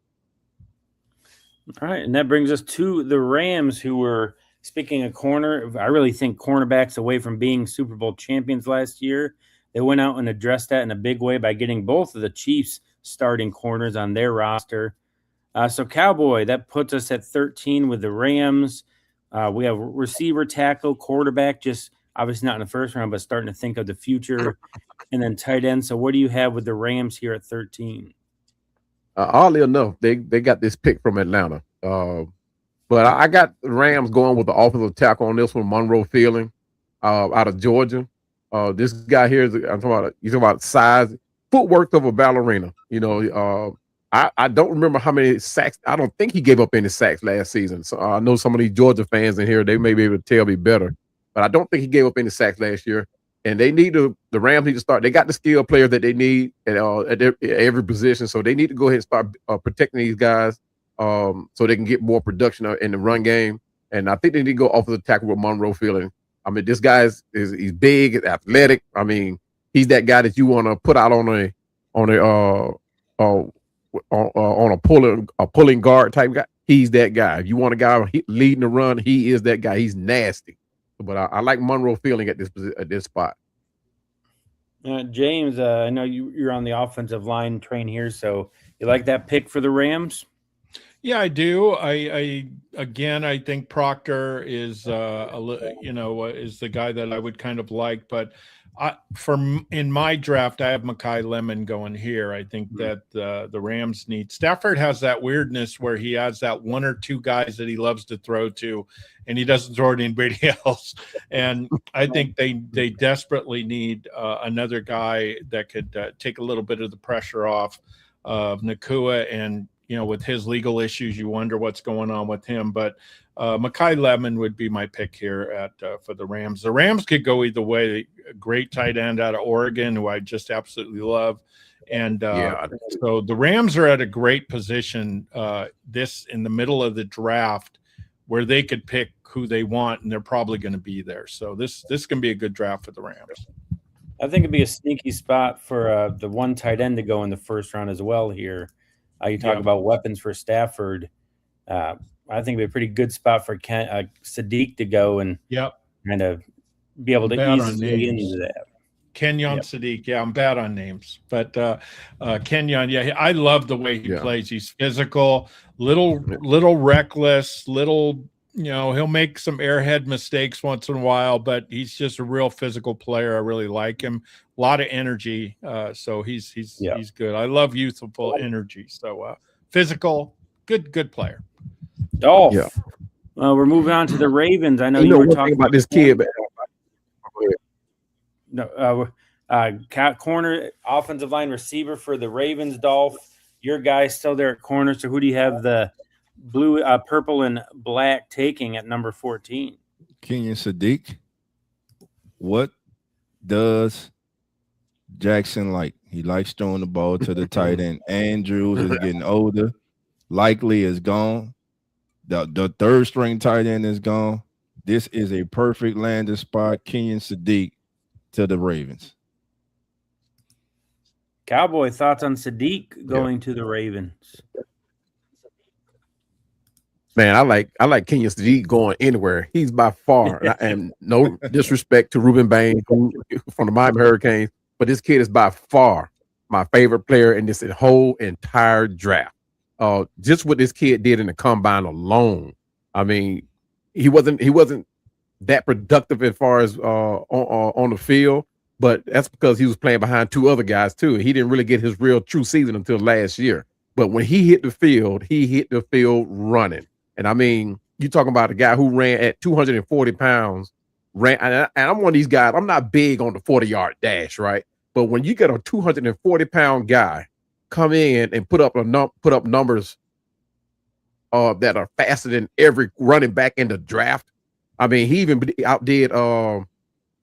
All right, and that brings us to the Rams, who were, speaking of corner, I really think cornerbacks away from being Super Bowl champions last year. They went out and addressed that in a big way by getting both of the Chiefs starting corners on their roster. So Cowboy, that puts us at 13 with the Rams. We have receiver, tackle, quarterback, just obviously not in the first round, but starting to think of the future, and then tight end. So what do you have with the Rams here at 13? Oddly enough, they got this pick from Atlanta. But I got the Rams going with the offensive tackle on this one, Monroe Fielding, out of Georgia. This guy here is I'm talking about size, footwork of a ballerina. I don't remember how many sacks. I don't think he gave up any sacks last season. So I know some of these Georgia fans in here, they may be able to tell me better, but I don't think he gave up any sacks last year. And the Rams need to start. They got the skill players that they need at every position, so they need to go ahead and start protecting these guys, so they can get more production in the run game. And I think they need to go off of the tackle with Monroe Fielding. I mean, this guy he's big, athletic. I mean, he's that guy that you want to put out on a pulling guard type guy. He's that guy. If you want a guy leading the run, he is that guy. He's nasty. But I like Monroe Fielding at this spot. James, I know you're on the offensive line train here, so you like that pick for the Rams? Yeah, I do. I think Proctor is is the guy that I would kind of like, but in my draft, I have Mekhi Lemon going here. I think that the Rams need. Stafford has that weirdness where he has that one or two guys that he loves to throw to, and he doesn't throw to anybody else. And I think they desperately need another guy that could take a little bit of the pressure off of Nakua. And with his legal issues, you wonder what's going on with him. But Mekhi Lemon would be my pick here for the Rams. The Rams could go either way. A great tight end out of Oregon, who I just absolutely love. And so the Rams are at a great position this in the middle of the draft where they could pick who they want, and they're probably going to be there. So this can be a good draft for the Rams. I think it'd be a sneaky spot for the one tight end to go in the first round as well here. You talk about weapons for Stafford. I think it'd be a pretty good spot for Sadiq to go and kind of be able to easily into that. Kenyon Sadiq. Yeah, I'm bad on names. But Kenyon, I love the way he plays. He's physical, little reckless, he'll make some airhead mistakes once in a while, but he's just a real physical player. I really like him. A lot of energy. So he's good. I love youthful energy. So physical, good player. Dolph. Yeah. We're moving on to the Ravens. I know you were talking about this kid. Corner, offensive line receiver for the Ravens, Dolph. Your guy's still there at corner. So who do you have the blue, purple, and black taking at number 14? Kenyon Sadiq. What does Jackson like? He likes throwing the ball to the tight end. Andrews is getting older. Likely is gone. The third string tight end is gone. This is a perfect landing spot. Kenyon Sadiq to the Ravens. Cowboy, thoughts on Sadiq going to the Ravens? Man, I like Kenyon Sadiq going anywhere. He's by far, and no disrespect to Ruben Bain from the Miami Hurricanes, but this kid is by far my favorite player in this whole entire draft. Just what this kid did in the combine alone. I mean, he wasn't that productive as far as on the field, but that's because he was playing behind two other guys too. He didn't really get his real true season until last year. But when he hit the field running. And I mean, you're talking about a guy who ran at 240 pounds, and I'm one of these guys. I'm not big on the 40-yard dash, right? But when you get a 240-pound guy come in and put up numbers that are faster than every running back in the draft. I mean, he even outdid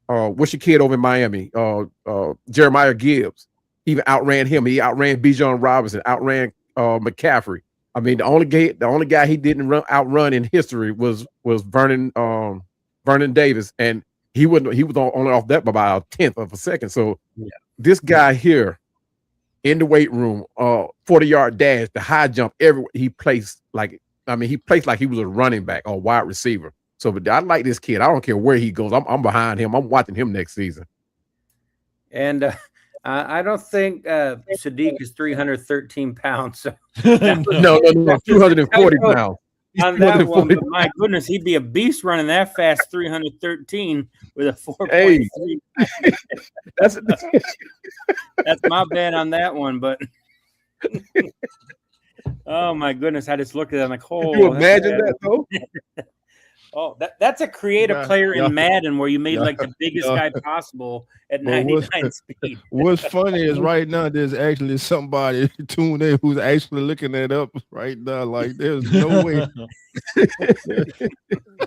what's your kid over in Miami? Jeremiah Gibbs. He even outran him. He outran Bijan Robinson, outran McCaffrey. I mean, the only guy he didn't outrun in history was Vernon Davis, and he was only off that by about a 1/10 of a second. So this guy here in the weight room, 40-yard dash, the high jump, he plays like he was a running back or wide receiver. So, but I like this kid. I don't care where he goes. I'm behind him. I'm watching him next season. And I don't think Sadiq is 313 pounds. So no, 240 pounds. On that one, but my goodness, he'd be a beast running that fast, 313 with a 4.3. Hey. That's my bad on that one, but Oh my goodness! I just looked at it. I'm like, Could you oh, imagine that though? oh, that's a creative player yeah, in Madden where you made yeah, like the biggest yeah. guy possible at But 99 speed. what's funny is right now there's actually somebody tuned in who's actually looking that up right now. Like there's no way.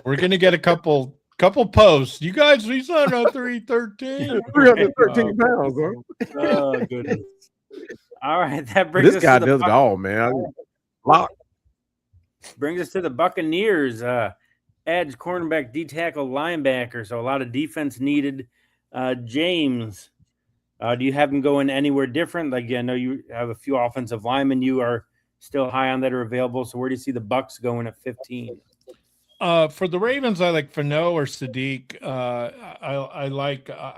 We're gonna get a couple posts. You guys, he's on a 313. 313 pounds, huh? Oh goodness! All right, that But brings this us guy to the does it all, man. brings us to the Buccaneers. Edge, cornerback, D tackle, linebacker. So a lot of defense needed. James, do you have him going anywhere different? Like, I know you have a few offensive linemen you are still high on that are available. So where do you see the Bucs going at 15? For the Ravens, I like Fano or Sadiq. I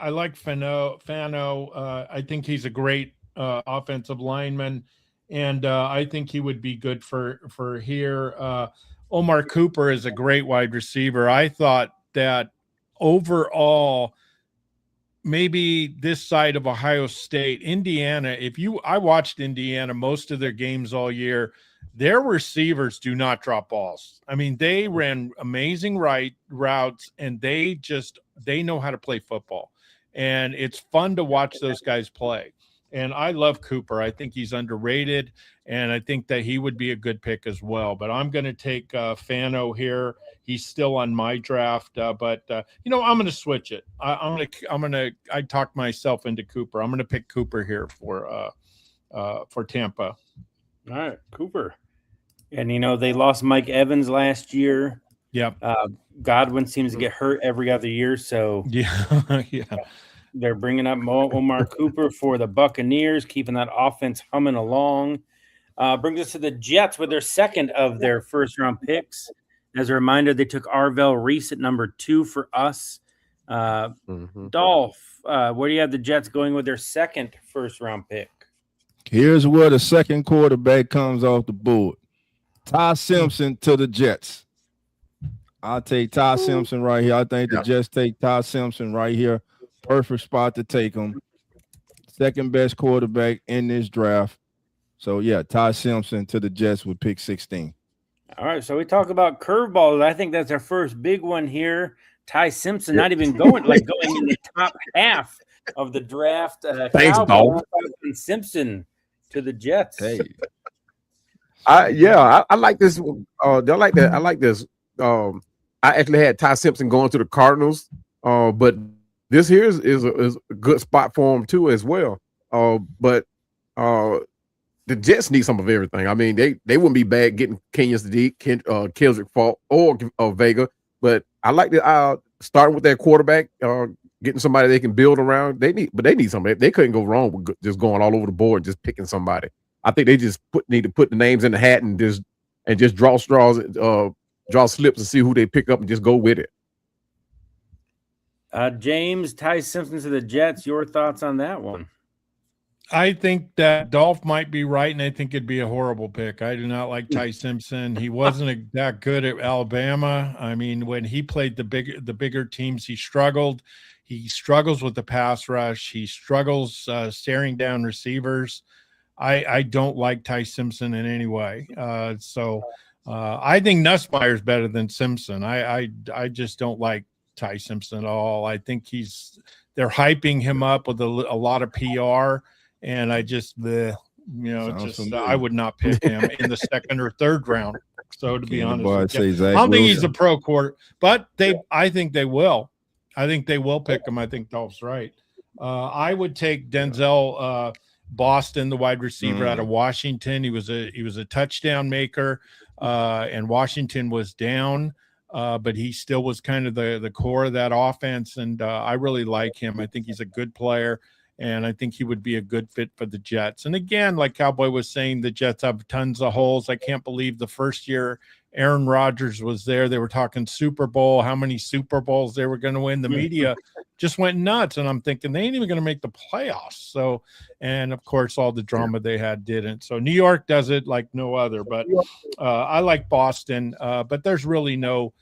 like Fano. I think he's a great offensive lineman, and I think he would be good for here. Omar Cooper is a great wide receiver. I thought that overall, maybe this side of Ohio State, Indiana, I watched Indiana most of their games all year. Their receivers do not drop balls. I mean, they ran amazing routes, and they know how to play football. And it's fun to watch those guys play. And I love Cooper. I think he's underrated, and I think that he would be a good pick as well. But I'm going to take Fano here. He's still on my draft, but I'm going to switch it. I talked myself into Cooper. I'm going to pick Cooper here for Tampa. All right, Cooper. And, they lost Mike Evans last year. Yep. Godwin seems to get hurt every other year. So yeah. They're bringing up Omar Cooper for the Buccaneers, keeping that offense humming along. Brings us to the Jets with their second of their first-round picks. As a reminder, they took Arvell Reese at number 2 for us. Dolph, where do you have the Jets going with their second first-round pick? Here's where the second quarterback comes off the board. Ty Simpson to the Jets. I'll take Ty Simpson right here. I think the Jets take Ty Simpson right here. Perfect spot to take him. Second best quarterback in this draft. So, yeah, Ty Simpson to the Jets with pick 16. All right, so we talk about curveballs. I think that's our first big one here. Ty Simpson not even going in the top half of the draft. Thanks, Dolph. Simpson to the Jets. Hey. I like this. I like that. I like this. I actually had Ty Simpson going to the Cardinals, but this here is a good spot for him too as well. But the Jets need some of everything. I mean, they wouldn't be bad getting Kenyon Sadiq, Kendrick Falk, or Vega. But I like the starting with that quarterback, getting somebody they can build around. They need somebody. They couldn't go wrong with just going all over the board and just picking somebody. I think they just need to put the names in the hat and just draw straws, draw slips and see who they pick up and just go with it. James, Ty Simpson to the Jets. Your thoughts on that one? I think that Dolph might be right, and I think it'd be a horrible pick. I do not like Ty Simpson. He wasn't that good at Alabama. I mean, when he played the bigger teams, he struggled. He struggles with the pass rush. He struggles staring down receivers. I don't like Ty Simpson in any way. So I think Nussmeier's better than Simpson. I just don't like Ty Simpson at all. I think they're hyping him up with a lot of PR, and I just I would not pick him in the second or third round. So to be honest, I don't think he's a pro quarter, but I think they will. I think they will pick him. I think Dolph's right. I would take Denzel Boston, the wide receiver out of Washington. He was a touchdown maker, and Washington was down, but he still was kind of the core of that offense, and I really like him. I think he's a good player, and I think he would be a good fit for the Jets. And again, like Cowboy was saying, the Jets have tons of holes. I can't believe the first year Aaron Rodgers was there, they were talking Super Bowl, how many Super Bowls they were going to win. The media just went nuts, and I'm thinking they ain't even going to make the playoffs. So, and of course, all the drama they had didn't. So New York does it like no other. But I like Boston, but there's really no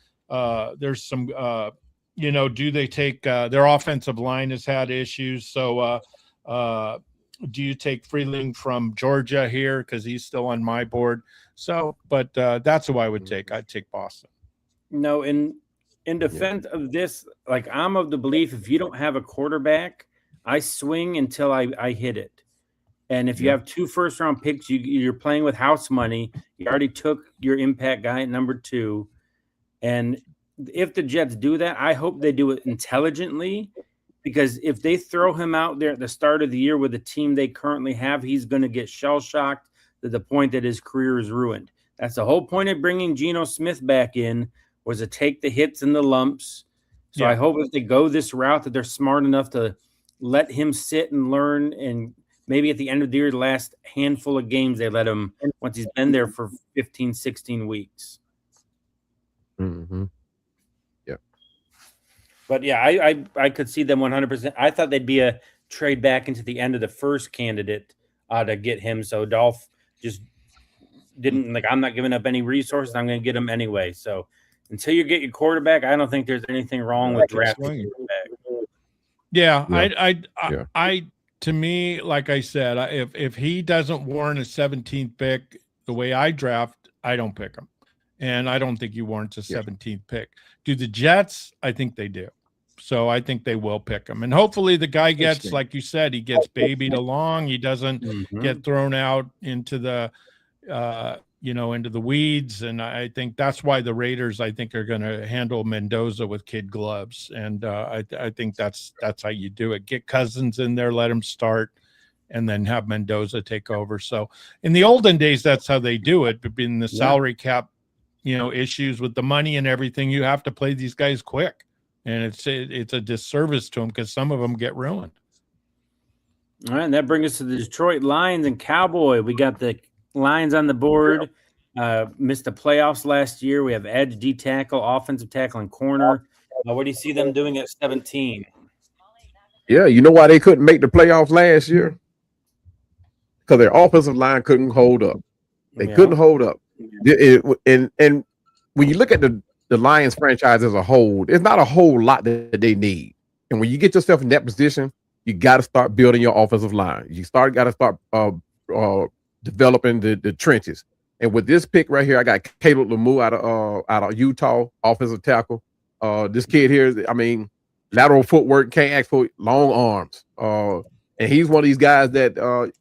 there's some do they take their offensive line has had issues. So do you take Freeling from Georgia here because he's still on my board? So, but that's who I would take. I'd take Boston. No, in defense of this, like I'm of the belief if you don't have a quarterback, I swing until I hit it. And if you have 2 first-round picks, you're playing with house money. You already took your impact guy at number 2. And if the Jets do that, I hope they do it intelligently, because if they throw him out there at the start of the year with the team they currently have, he's going to get shell-shocked to the point that his career is ruined. That's the whole point of bringing Geno Smith back in, was to take the hits and the lumps. So I hope if they go this route that they're smart enough to let him sit and learn, and maybe at the end of the year, the last handful of games, they let him once he's been there for 15, 16 weeks. Mm-hmm. Yeah. But yeah, I could see them 100%. I thought they'd be a trade back into the end of the first candidate to get him. So Dolph just didn't, like, I'm not giving up any resources. I'm going to get him anyway. So until you get your quarterback, I don't think there's anything wrong with drafting your quarterback. Yeah, I to me, like I said, if he doesn't warrant a 17th pick the way I draft, I don't pick him. And I don't think he warrants a 17th pick. Do the Jets? I think they do. So I think they will pick him. And hopefully the guy gets, like you said, he gets babied along. He doesn't get thrown out into the into the weeds. And I think that's why the Raiders, I think, are going to handle Mendoza with kid gloves. And I think that's how you do it. Get Cousins in there, let him start, and then have Mendoza take over. So in the olden days, that's how they do it. But in the salary cap, issues with the money and everything, you have to play these guys quick. And it's a disservice to them because some of them get ruined. All right, and that brings us to the Detroit Lions and Cowboy. We got the Lions on the board. Missed the playoffs last year. We have edge, D tackle, offensive tackle, and corner. What do you see them doing at 17? Yeah, you know why they couldn't make the playoffs last year? Because their offensive line couldn't hold up. They couldn't hold up. And when you look at the Lions franchise as a whole, there's not a whole lot that they need. And when you get yourself in that position, you got to start building your offensive line. You got to start developing the trenches. And with this pick right here, I got Caleb Lemieux out of Utah, offensive tackle. This kid here, I mean, lateral footwork, can't ask for long arms. And he's one of these guys that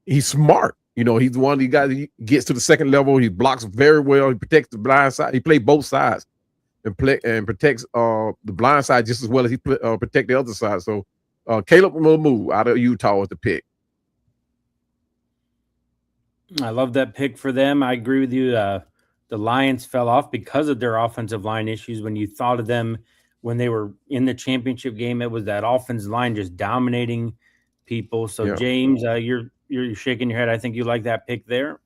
he's smart. He's one of these guys that gets to the second level. He blocks very well. He protects the blind side. He plays both sides and protects the blind side just as well as he protect the other side. So Caleb Lemieux out of Utah was the pick. I love that pick for them. I agree with you. The Lions fell off because of their offensive line issues. When you thought of them when they were in the championship game, it was that offensive line just dominating people. So James, you're shaking your head. I think you like that pick there.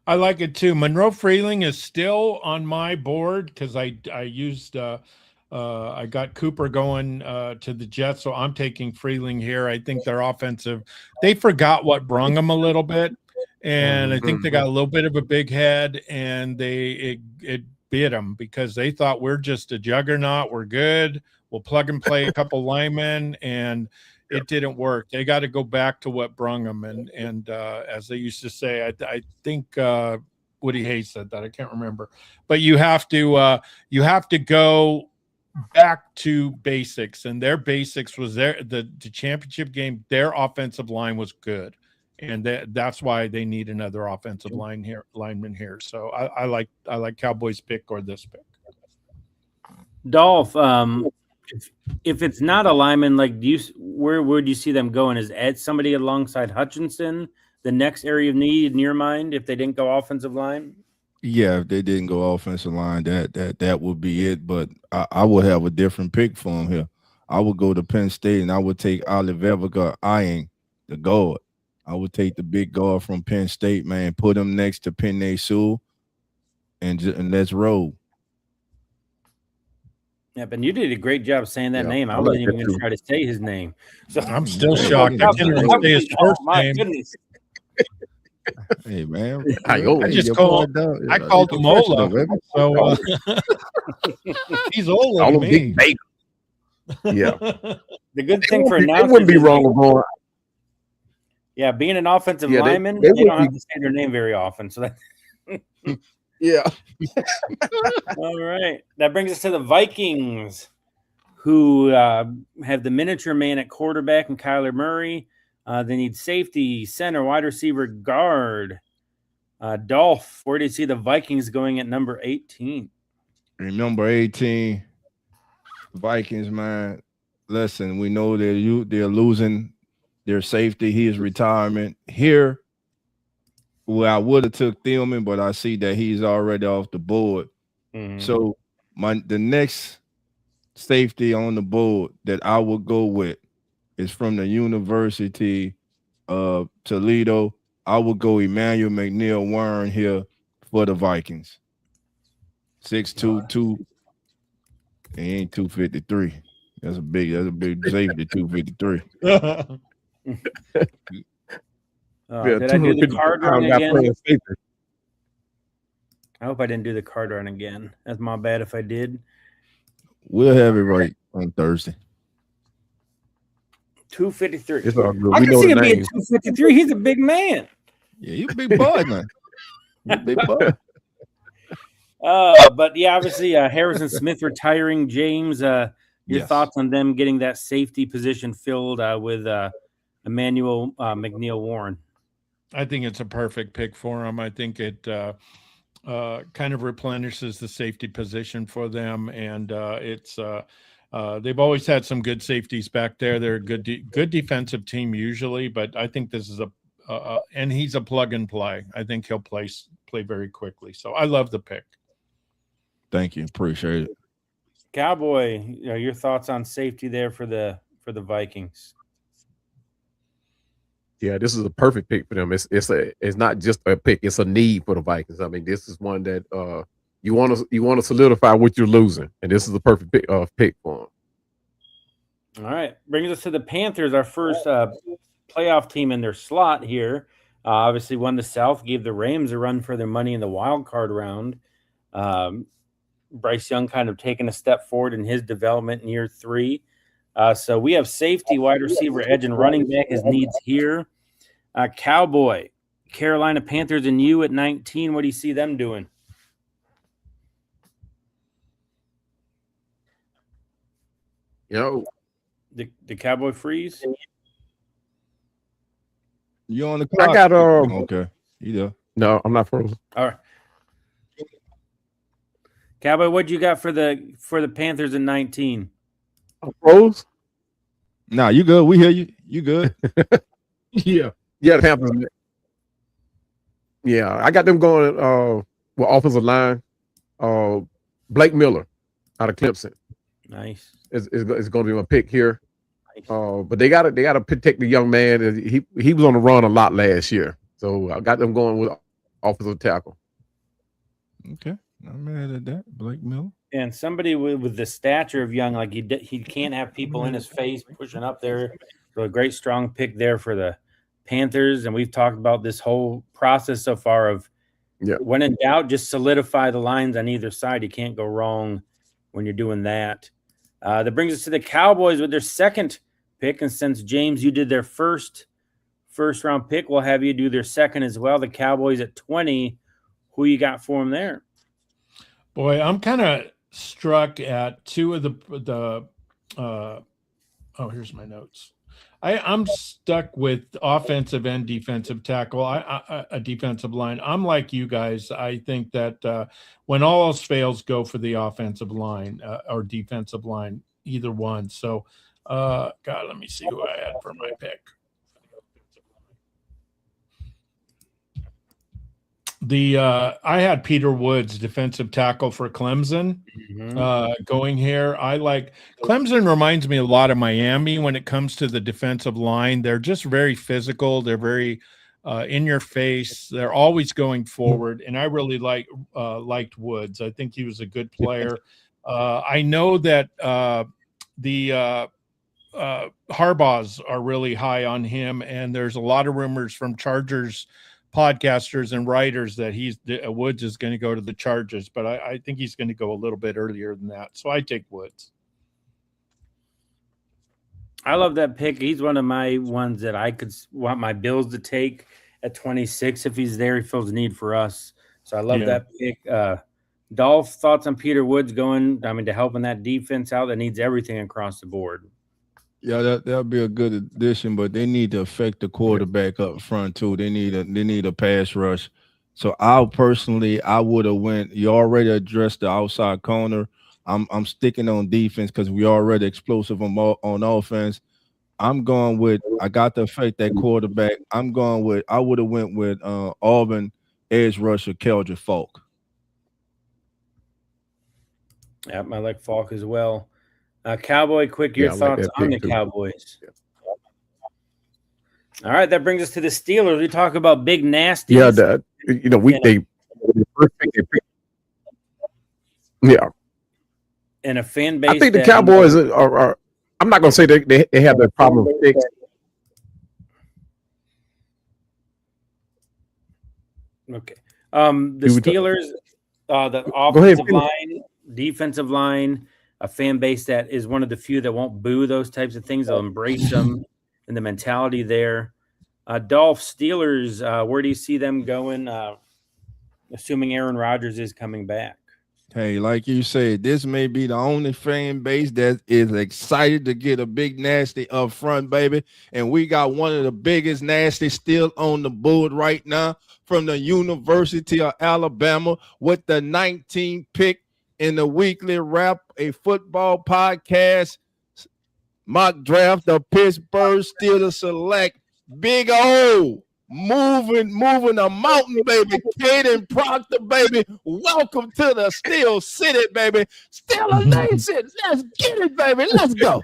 I like it too. Monroe Freeling is still on my board because I used I got Cooper going to the Jets, so I'm taking Freeling here. I think their offensive, they forgot what brung them a little bit, and I think they got a little bit of a big head, and it bit them because they thought we're just a juggernaut. We're good. We'll plug and play a couple linemen, and it didn't work. They got to go back to what brung them. And as they used to say, I think Woody Hayes said that. I can't remember. But you have to go back to basics. And their basics was the championship game. Their offensive line was good. And that's why they need another offensive lineman here. So I like Cowboys pick or this pick. Dolph, if it's not a lineman, like where would you see them going? Is Ed somebody alongside Hutchinson the next area of need in your mind if they didn't go offensive line? Yeah, if they didn't go offensive line, that would be it. But I would have a different pick for him here. I would go to Penn State and I would take Olivevica Eyeing, the guard. I would take the big guard from Penn State, man, put him next to Penei Sewell, and let's roll. Yeah, but you did a great job saying that name. I wasn't even going to try to say his name. So I'm still shocked. I can't even say his first name. Goodness. Hey, man. I called him Ola. So he's older than me. Yeah. The good thing for announcers, it wouldn't be wrong with going. Yeah, being an offensive Yeah, lineman, they they would don't be, have to say their name very often. So that yeah. all right. That brings us to the Vikings, who have the miniature man at quarterback and Kyler Murray. They need safety, center, wide receiver, guard. Dolph, where do you see the Vikings going at number 18? Number 18, Vikings, man. Listen, we know they're losing their safety. His retirement here. Well, I would have took Thielman, but I see that he's already off the board. Mm-hmm. So the next safety on the board that I would go with is from the University of Toledo. I would go Emmanuel McNeil Warren here for the Vikings. 6'2", he ain't 253. That's a big safety, 253. Yeah, Did I do the 250 card pound wrong guy again? playing safety. I hope I didn't do the card run again. That's my bad if I did. We'll have it right on Thursday. 253. It's all good. I We can know see the him being name. 253. He's a big man. Yeah, you big bud, man. You big bud. But yeah, obviously Harrison Smith retiring. James, your Yes. thoughts on them getting that safety position filled with Emmanuel McNeil Warren? I think it's a perfect pick for him. I think it kind of replenishes the safety position for them, and they've always had some good safeties back there. They're a good defensive team usually, but I think this is and he's a plug and play. I think he'll play very quickly. So I love the pick. Thank you, appreciate it. Cowboy, your thoughts on safety there for the Vikings? Yeah, this is a perfect pick for them. It's not just a pick; it's a need for the Vikings. I mean, this is one that you want to solidify what you're losing, and this is the perfect pick for them. All right, brings us to the Panthers, our first playoff team in their slot here. Obviously, won the South, gave the Rams a run for their money in the wild card round. Bryce Young kind of taking a step forward in his development in year 3. So we have safety, wide receiver, edge, and running back as needs here. Cowboy, Carolina Panthers, and you at 19. What do you see them doing? The Cowboy freeze? You on the clock? I got okay. You there? No, I'm not frozen. All right. Cowboy, what you got for the Panthers in 19? I'm froze? Nah, you good. We hear you. You good. Yeah, the Panthers. Yeah, I got them going with offensive line. Blake Miller out of Clemson. Nice. It's going to be my pick here. But they got to protect the young man. He was on the run a lot last year, so I got them going with offensive tackle. Okay, I'm mad at that, Blake Miller. And somebody with the stature of Young, like he can't have people in his face pushing up there. So a great strong pick there for the Panthers. And we've talked about this whole process so far of when in doubt, just solidify the lines on either side. You can't go wrong when you're doing that. That brings us to the Cowboys with their second pick. And since, James, you did their first round pick, we'll have you do their second as well. The Cowboys at 20. Who you got for them there? Boy, I'm kind of struck at two of here's my notes. I'm stuck with offensive and defensive tackle. A defensive line. I'm like you guys. I think that when all else fails, go for the offensive line or defensive line, either one. So, let me see who I had for my pick. I had Peter Woods, defensive tackle for Clemson, going here. I like Clemson. Reminds me a lot of Miami when it comes to the defensive line. They're just very physical. They're very in your face. They're always going forward, and I really liked Woods. I think he was a good player. I know that the Harbaughs are really high on him, and there's a lot of rumors from Chargers podcasters and writers that Woods is going to go to the Chargers, but I think he's going to go a little bit earlier than that. So I take Woods. I love that pick. He's one of my ones that I could want my Bills to take at 26. If he's there, he feels the need for us. So I love that pick. Dolph, thoughts on Peter Woods going, to helping that defense out that needs everything across the board? Yeah, that'll be a good addition, but they need to affect the quarterback up front too. They need a pass rush. So I would have went. You already addressed the outside corner. I'm sticking on defense because we already explosive on offense. I'm going with. I got to affect that quarterback. I would have went with Auburn edge rusher Keldrick Falk. Yeah, I like Falk as well. Cowboy, quick, your thoughts on the Cowboys? Yeah. All right, that brings us to the Steelers. We talk about big nasty. Yeah, they yeah. And a fan base. I think the Cowboys are I'm not going to say they have their problem fixed. Okay. The Steelers, the offensive line, defensive line, a fan base that is one of the few that won't boo those types of things. They'll embrace them and the mentality there. Dolph, Steelers, where do you see them going, assuming Aaron Rodgers is coming back? Hey, like you said, this may be the only fan base that is excited to get a big nasty up front, baby. And we got one of the biggest nasty still on the board right now from the University of Alabama with the 19th pick in the weekly wrap, a football podcast mock draft. The Pittsburgh Steelers select Big O. Moving a mountain, baby. Caden Proctor, baby. Welcome to the Steel City, baby. Steeler Nation. Let's get it, baby. Let's go.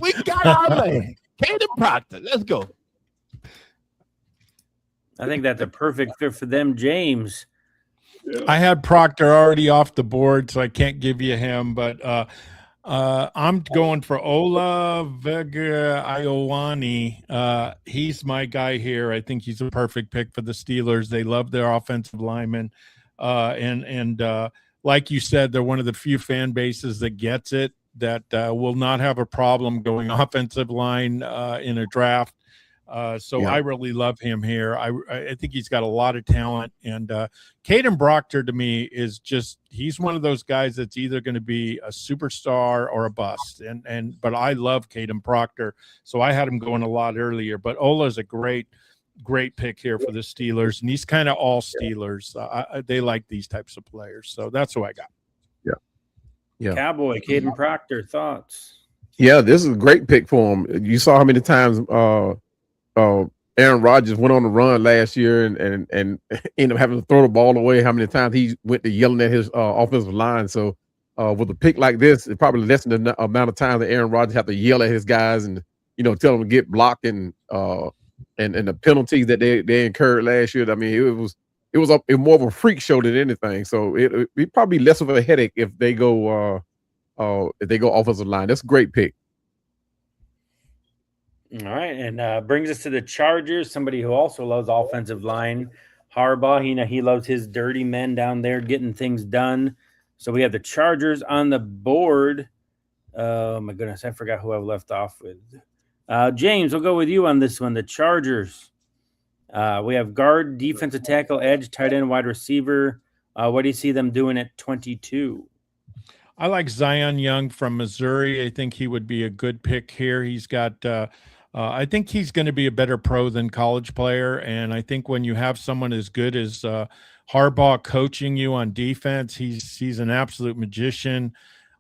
We got our man. Caden Proctor. Let's go. I think that's a perfect fit for them, James. I had Proctor already off the board, so I can't give you him, but I'm going for Ola Vega Iowani. He's my guy here. I think he's a perfect pick for the Steelers. They love their offensive linemen. And like you said, they're one of the few fan bases that gets it, that will not have a problem going offensive line in a draft. I really love him here. I think he's got a lot of talent. And Caden Proctor, to me, is just – he's one of those guys that's either going to be a superstar or a bust. But I love Caden Proctor, so I had him going a lot earlier. But Ola's a great pick here for the Steelers, and he's kind of all Steelers. They like these types of players. So that's who I got. Yeah. Cowboy, Caden Proctor, thoughts? Yeah, this is a great pick for him. You saw how many times Aaron Rodgers went on the run last year and ended up having to throw the ball away. How many times he went to yelling at his offensive line. So with a pick like this, it probably lessened the amount of time that Aaron Rodgers have to yell at his guys and tell them to get blocked and the penalties that they incurred last year. I mean, it was more of a freak show than anything. So it probably less of a headache if they go offensive line. That's a great pick. All right, and brings us to the Chargers, somebody who also loves offensive line. Harbaugh, he loves his dirty men down there getting things done. So we have the Chargers on the board. Oh, my goodness, I forgot who I've left off with. James, we'll go with you on this one, the Chargers. We have guard, defensive tackle, edge, tight end, wide receiver. What do you see them doing at 22? I like Zion Young from Missouri. I think he would be a good pick here. He's got I think he's going to be a better pro than college player. And I think when you have someone as good as Harbaugh coaching you on defense, he's an absolute magician.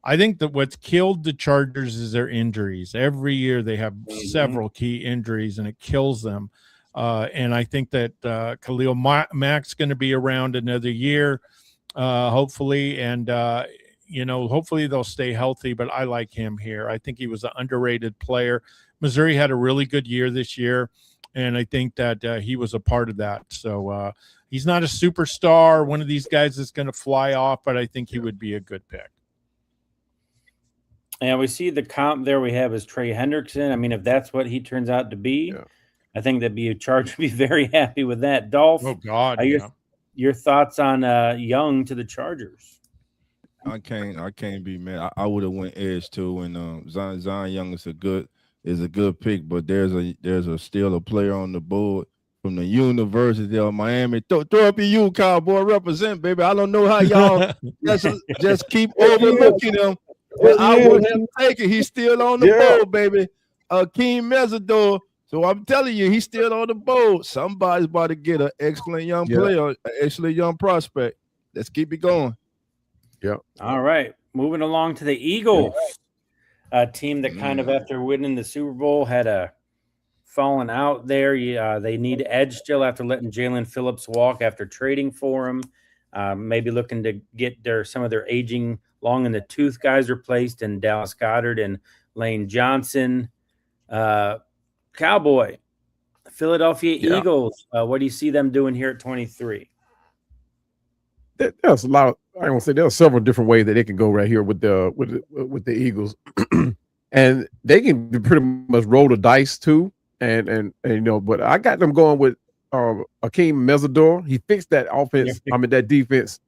I think that what's killed the Chargers is their injuries. Every year they have several key injuries, and it kills them. And I think that Khalil Mack's going to be around another year, hopefully. And, hopefully they'll stay healthy, but I like him here. I think he was an underrated player. Missouri had a really good year this year, and I think that he was a part of that. So he's not a superstar, one of these guys that's going to fly off, but I think he would be a good pick. And we see the comp there we have is Trey Hendrickson. I mean, if that's what he turns out to be, I think that'd be a Charger be very happy with that. Dolph, oh God, your thoughts on Young to the Chargers? I can't be mad. I would have went edge too, and Zion Young is a good is a good pick, but there's still a player on the board from the University of Miami. Throw up your Cowboy, represent, baby. I don't know how y'all just keep overlooking him, but I would have taken. He's still on the board, baby. Akeem Mesidor. So I'm telling you, he's still on the board. Somebody's about to get an excellent young player, an excellent young prospect. Let's keep it going. Yeah. All right. Moving along to the Eagles, a team that kind of after winning the Super Bowl had a fallen out there. They need edge still after letting Jalen Phillips walk after trading for him. Maybe looking to get some of their aging long in the tooth guys replaced, and Dallas Goedert and Lane Johnson. Cowboy, Philadelphia Eagles. What do you see them doing here at 23? There's a lot of, I don't say, there are several different ways that they can go right here with the Eagles, and they can pretty much roll the dice too. And but I got them going with Akeem Mesidor. He fixed that offense. I mean that defense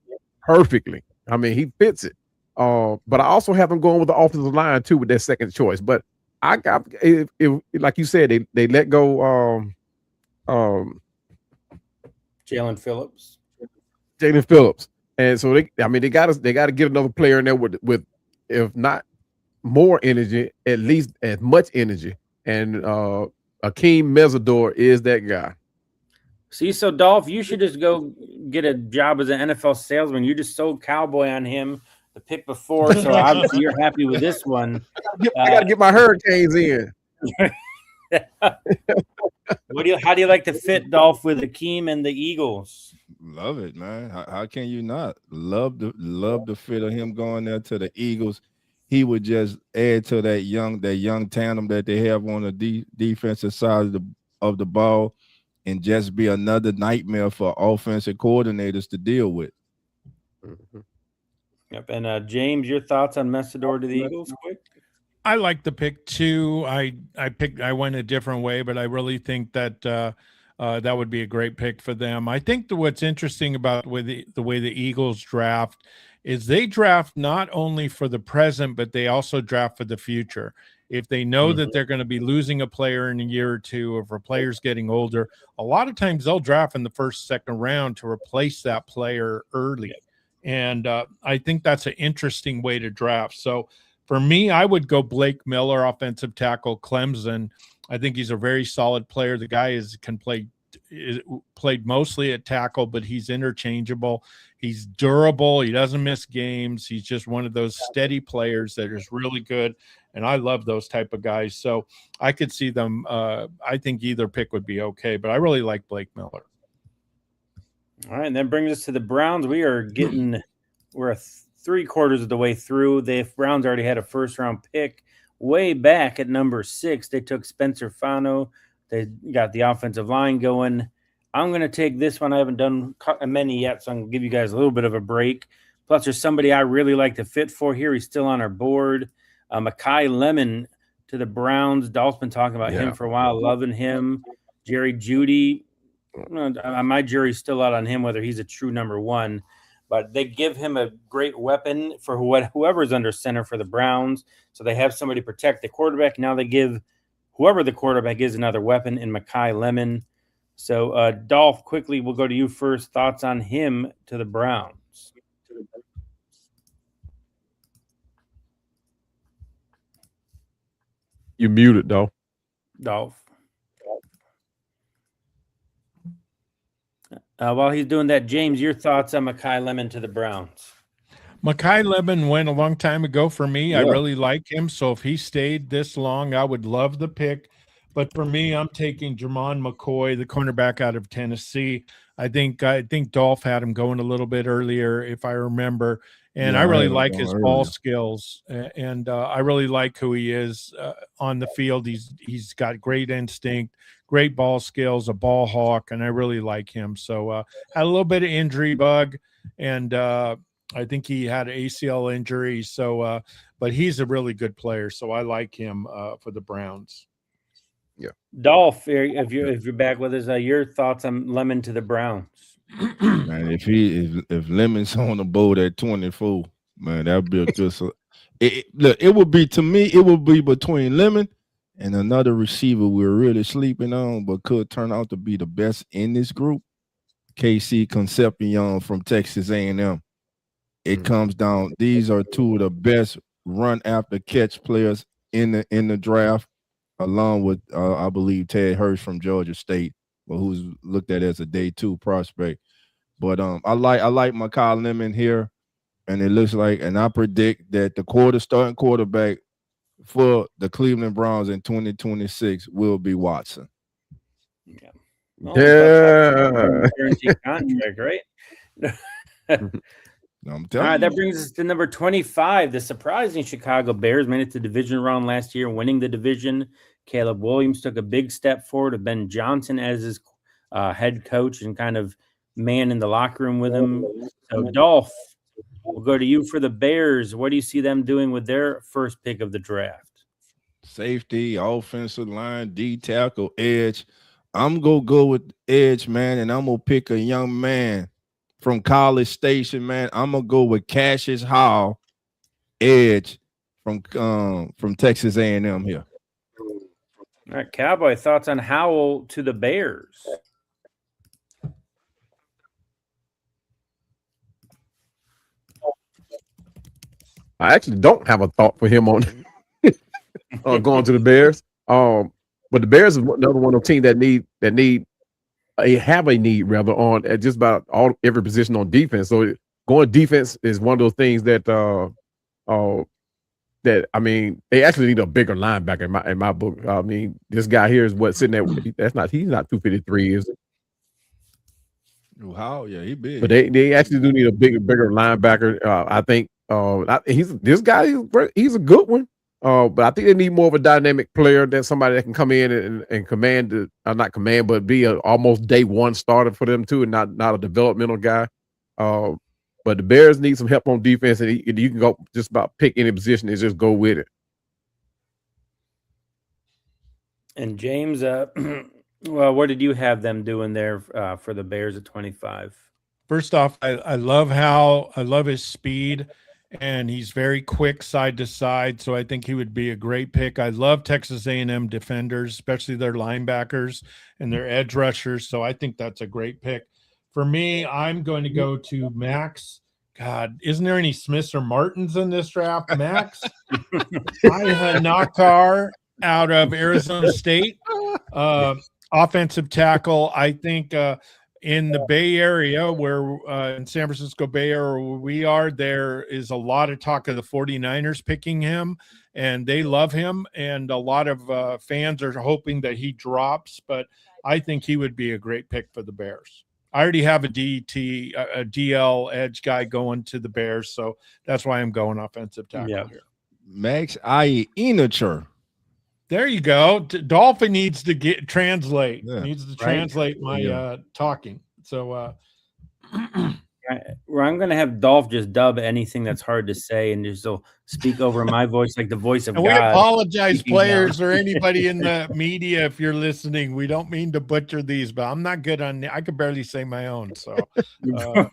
perfectly. I mean he fits it. But I also have them going with the offensive line too with their second choice. But I got if like you said they let go Jalen Phillips. And so they got to get another player in there with if not more energy, at least as much energy. And Akeem Mesidor is that guy. See, so Dolph, you should just go get a job as an NFL salesman. You just sold Cowboy on him the pick before, so obviously you're happy with this one. I got to get my Hurricanes in. How do you like to fit, Dolph, with Akeem and the Eagles? Love it, man. How can you not love the fit of him going there to the Eagles? He would just add to that young tandem that they have on the defensive side of the ball, and just be another nightmare for offensive coordinators to deal with. Mm-hmm. Yep. And James, your thoughts on Mesidor to the Eagles, quick? I like the pick too. I went a different way, but I really think that that would be a great pick for them. I think what's interesting about the way the Eagles draft is they draft not only for the present, but they also draft for the future. If they know that they're going to be losing a player in a year or two, or if a player's getting older, a lot of times they'll draft in the first, second round to replace that player early. And I think that's an interesting way to draft. So for me, I would go Blake Miller, offensive tackle, Clemson. I think he's a very solid player. The guy played mostly at tackle, but he's interchangeable. He's durable. He doesn't miss games. He's just one of those steady players that is really good. And I love those type of guys. So I could see them. I think either pick would be okay, but I really like Blake Miller. All right. And that brings us to the Browns. We're 3/4 of the way through. The Browns already had a first-round pick way back at number 6. They took Spencer Fano. They got the offensive line going. I'm going to take this one. I haven't done many yet, so I'm going to give you guys a little bit of a break. Plus, there's somebody I really like to fit for here. He's still on our board. Mekhi Lemon to the Browns. Dolph's been talking about him for a while, loving him. Jerry Jeudy. My jury's still out on him, whether he's a true number 1. But they give him a great weapon for whoever's under center for the Browns. So they have somebody protect the quarterback. Now they give whoever the quarterback is another weapon in Mekhi Lemon. So, Dolph, quickly, we'll go to you first. Thoughts on him to the Browns? You muted, Dolph. While he's doing that, James, your thoughts on Mekhi Lemon to the Browns? Mekhi Lemon went a long time ago for me. Yeah. I really like him. So if he stayed this long, I would love the pick. But for me, I'm taking Jermon McCoy, the cornerback out of Tennessee. I think Dolph had him going a little bit earlier, if I remember. And I really like his ball skills. And I really like who he is on the field. He's got great instinct, great ball skills, a ball hawk, and I really like him. So had a little bit of injury bug, and I think he had an ACL injury. So, but he's a really good player. So I like him for the Browns. Yeah, Dolph, if you're back with us, your thoughts on Lemon to the Browns? Man, if Lemon's on the board at 24, man, that'd be just look. It would be, to me, it would be between Lemon And another receiver we're really sleeping on, but could turn out to be the best in this group, KC Concepcion from Texas A&M. It comes down, these are two of the best run after catch players in the draft, along with I believe Ted Hurst from Georgia State, who's looked at as a day 2 prospect. But I like Mekhi Lemon here, and it looks like, and I predict that the starting quarterback for the Cleveland Browns in 2026 will be Watson. Yeah. Well, guaranteed contract, right? I'm telling All right, you. that brings us to number 25. The surprising Chicago Bears made it to the division round last year, winning the division. Caleb Williams took a big step forward with Ben Johnson as his head coach and kind of man in the locker room with him. So, Dolph, we'll go to you for the Bears. What do you see them doing with their first pick of the draft? Safety, offensive line, D tackle, edge. I'm going to go with edge, man, and I'm going to pick a young man from College Station, man. I'm going to go with Cassius Howell, edge from Texas A&M here. All right, Cowboy, thoughts on Howell to the Bears? I actually don't have a thought for him on going to the Bears. But the Bears is another one of the teams that have a need rather on at just about every position on defense. So going defense is one of those things that that I mean they actually need a bigger linebacker in my book. I mean this guy here is what sitting there. He's not 253, is it? How? Yeah, he big. But they actually do need a bigger linebacker. I think this guy he's a good one. But I think they need more of a dynamic player than somebody that can come in and command not command, but be a almost day one starter for them too, and not a developmental guy. But the Bears need some help on defense, and you can go just about pick any position and just go with it. And James, well, what did you have them doing there for the Bears at 25? First off, I love I love his speed, and he's very quick side to side. So I think he would be a great pick. I love Texas A&M defenders, especially their linebackers and their edge rushers. So I think that's a great pick. For me, I'm going to go to Max. God, isn't there any Smiths or Martins in this draft? Max Nakar out of Arizona State, offensive tackle. I think in the Bay Area, where in San Francisco Bay Area where we are, there is a lot of talk of the 49ers picking him, and they love him, and a lot of fans are hoping that he drops, but I think he would be a great pick for the Bears. I already have a DL edge guy going to the Bears, so that's why I'm going offensive tackle here. Max Enacher. There you go. Dolphin needs to translate. Yeah. Needs to translate my talking. So I'm going to have Dolph just dub anything that's hard to say and just speak over my voice like the voice of God. We apologize, players or anybody in the media, if you're listening. We don't mean to butcher these, but I'm not good on. I could barely say my own. So, all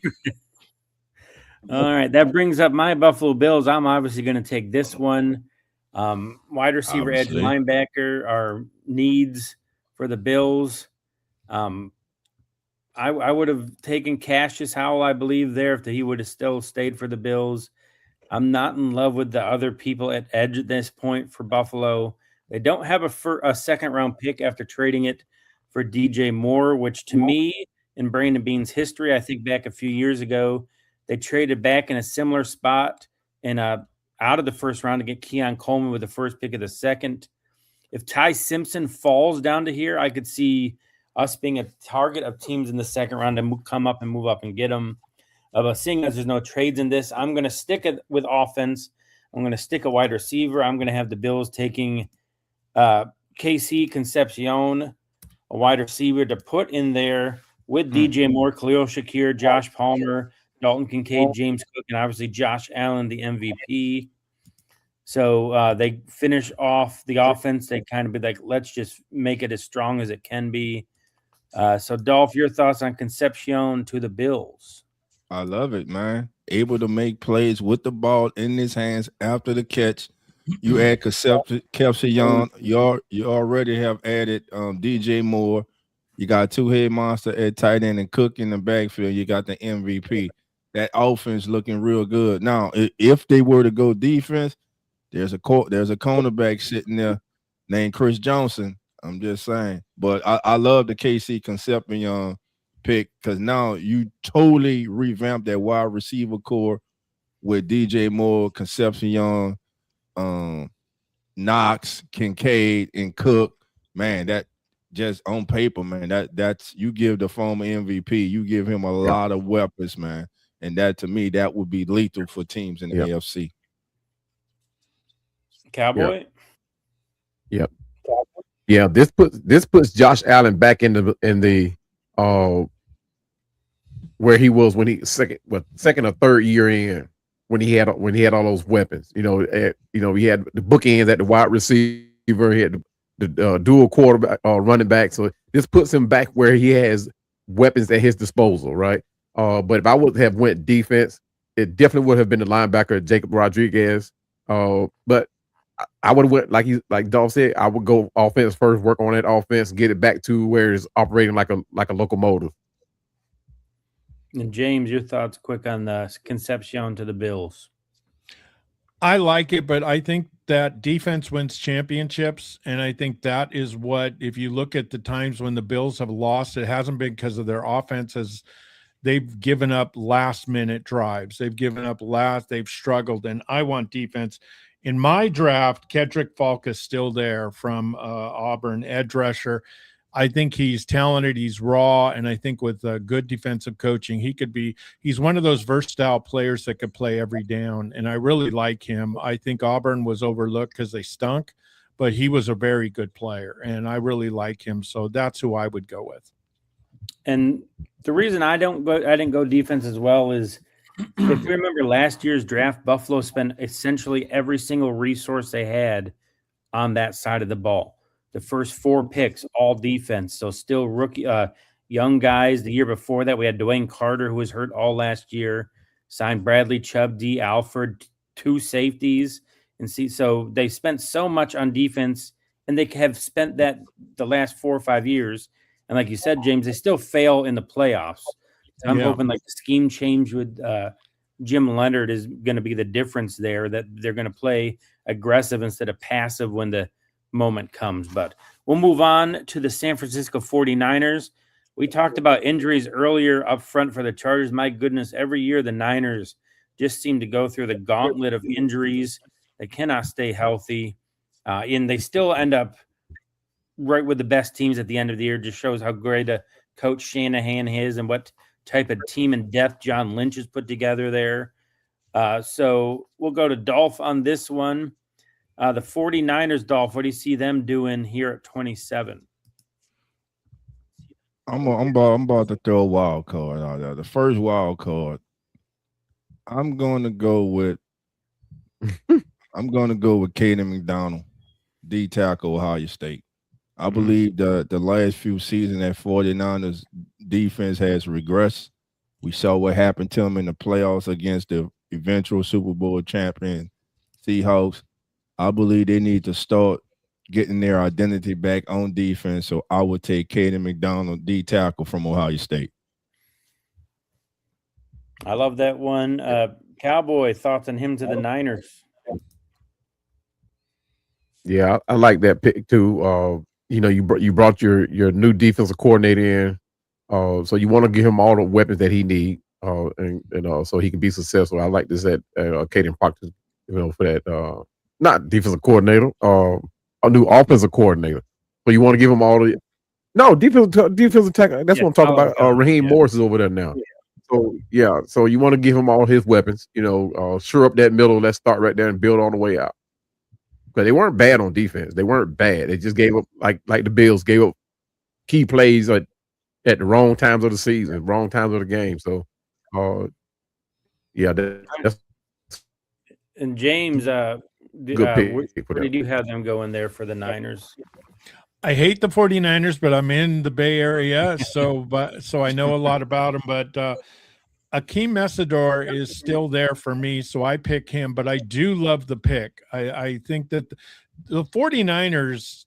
right, that brings up my Buffalo Bills. I'm obviously going to take this one. Wide receiver, edge, linebacker are needs for the Bills. I would have taken Cassius Howell, I believe, there if he would have still stayed for the Bills. I'm not in love with the other people at edge at this point for Buffalo. They don't have a second-round pick after trading it for DJ Moore, which to me, in Brandon Beane's history, I think back a few years ago, they traded back in a similar spot and out of the first round to get Keon Coleman with the first pick of the second. If Ty Simpson falls down to here, I could see us being a target of teams in the second round to come up and move up and get them. But seeing as there's no trades in this, I'm going to stick it with offense. I'm going to stick a wide receiver. I'm going to have the Bills taking KC Concepcion, a wide receiver, to put in there with DJ Moore, Khalil Shakir, Josh Palmer, Dalton Kincaid, James Cook, and obviously Josh Allen, the MVP. So they finish off the offense. They kind of be like, let's just make it as strong as it can be. So, Dolph, your thoughts on Concepcion to the Bills? I love it, man. Able to make plays with the ball in his hands after the catch. You add Kelsey, you already have added DJ Moore. You got two head monster at tight end and Cook in the backfield. You got the MVP. That offense looking real good. Now, if they were to go defense, there's a cornerback sitting there named Chris Johnson. I'm just saying. But I love the KC Concepcion pick because now you totally revamped that wide receiver core with DJ Moore, Concepcion, Knox, Kincaid, and Cook. Man, that just on paper, man, that's you give the former MVP, you give him a lot of weapons, man. And that to me, that would be lethal for teams in the AFC. Cowboy. Yep. Yeah, this puts Josh Allen back in the where he was when he second or third year in when he had all those weapons. He had the bookends at the wide receiver, he had the dual quarterback running back. So this puts him back where he has weapons at his disposal, right? But if I would have went defense, it definitely would have been the linebacker Jacob Rodriguez. But I would have went like Dolph said. I would go offense first, work on that offense, get it back to where it's operating like a locomotive. And James, your thoughts quick on the Concepcion to the Bills. I like it, but I think that defense wins championships, and I think that is what, if you look at the times when the Bills have lost, it hasn't been because of their offenses. They've given up last-minute drives. They've struggled, and I want defense. In my draft, Kedrick Falk is still there from Auburn, edge rusher. I think he's talented, he's raw, and I think with good defensive coaching, he's one of those versatile players that could play every down, and I really like him. I think Auburn was overlooked because they stunk, but he was a very good player, and I really like him, so that's who I would go with. And the reason I didn't go defense as well is, if you remember last year's draft, Buffalo spent essentially every single resource they had on that side of the ball. The first 4 picks, all defense. So still rookie, young guys. The year before that, we had Dwayne Carter, who was hurt all last year. Signed Bradley Chubb, D. Alford, 2 safeties. So they spent so much on defense, and they have spent that the last 4 or 5 years. And like you said, James, they still fail in the playoffs. So I'm hoping like the scheme change with Jim Leonard is going to be the difference there, that they're going to play aggressive instead of passive when the moment comes. But we'll move on to the San Francisco 49ers. We talked about injuries earlier up front for the Chargers. My goodness, every year the Niners just seem to go through the gauntlet of injuries. They cannot stay healthy. And they still end up right with the best teams at the end of the year. Just shows how great a coach Shanahan is and what type of team and depth John Lynch has put together there. So we'll go to Dolph on this one. The 49ers, Dolph, what do you see them doing here at 27? I'm about to throw a wild card out there. The first wild card, I'm going to go with Caden McDonald, D tackle, Ohio State. I believe the last few seasons that 49ers defense has regressed. We saw what happened to them in the playoffs against the eventual Super Bowl champion Seahawks. I believe they need to start getting their identity back on defense. So I would take Caden McDonald, D tackle from Ohio State. I love that one. Cowboy, thoughts on him to the Niners? Yeah, I like that pick too. You brought your new defensive coordinator in, so you want to give him all the weapons that he needs, and so he can be successful. I like this at Caden Proctor, for that. Not defensive coordinator, a new offensive coordinator. So you want to give him all the defensive tackle. That's what I'm talking about. Raheem Morris is over there now. So you want to give him all his weapons. Sure up that middle. Let's start right there and build all the way out. Because they weren't bad on defense. They weren't bad. They just gave up like the Bills gave up key plays at the wrong times of the season, wrong times of the game. So, that's. And James, good pick where did you have them going there for the Niners? I hate the 49ers, but I'm in the Bay Area, so I know a lot about them. But Akeem Messidor is still there for me, so I pick him, but I do love the pick. I think that the 49ers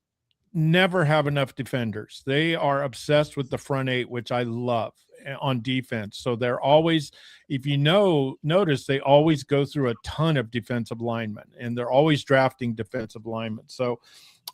never have enough defenders. They are obsessed with the front eight, which I love on defense. So they're always, if you notice, they always go through a ton of defensive linemen, and they're always drafting defensive linemen. So,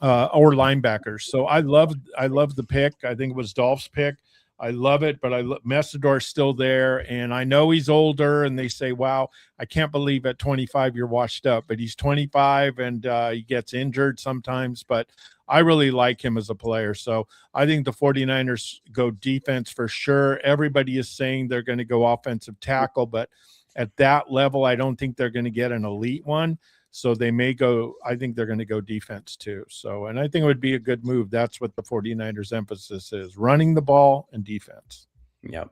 or linebackers. So I love the pick. I think it was Dolph's pick. I love it, but Messidor's still there, and I know he's older, and they say, wow, I can't believe at 25 you're washed up, but he's 25, and he gets injured sometimes, but I really like him as a player. So I think the 49ers go defense for sure. Everybody is saying they're going to go offensive tackle, but at that level, I don't think they're going to get an elite one. So they may go, I think they're going to go defense too. So, and I think it would be a good move. That's what the 49ers emphasis is, running the ball and defense. Yep.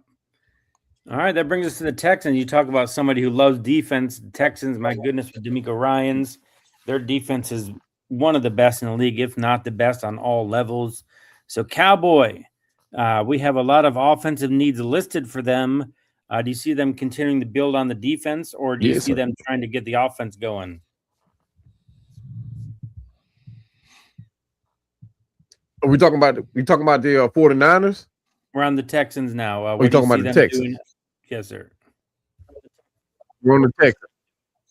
All right. That brings us to the Texans. You talk about somebody who loves defense. The Texans, my goodness, with D'Amico Ryans, their defense is one of the best in the league, if not the best on all levels. So Cowboy, we have a lot of offensive needs listed for them. Do you see them continuing to build on the defense, or do you see them trying to get the offense going? Are we talking about the 49ers? We're on the Texans now. We're talking about the Texans. Yes, sir. We're on the Texans.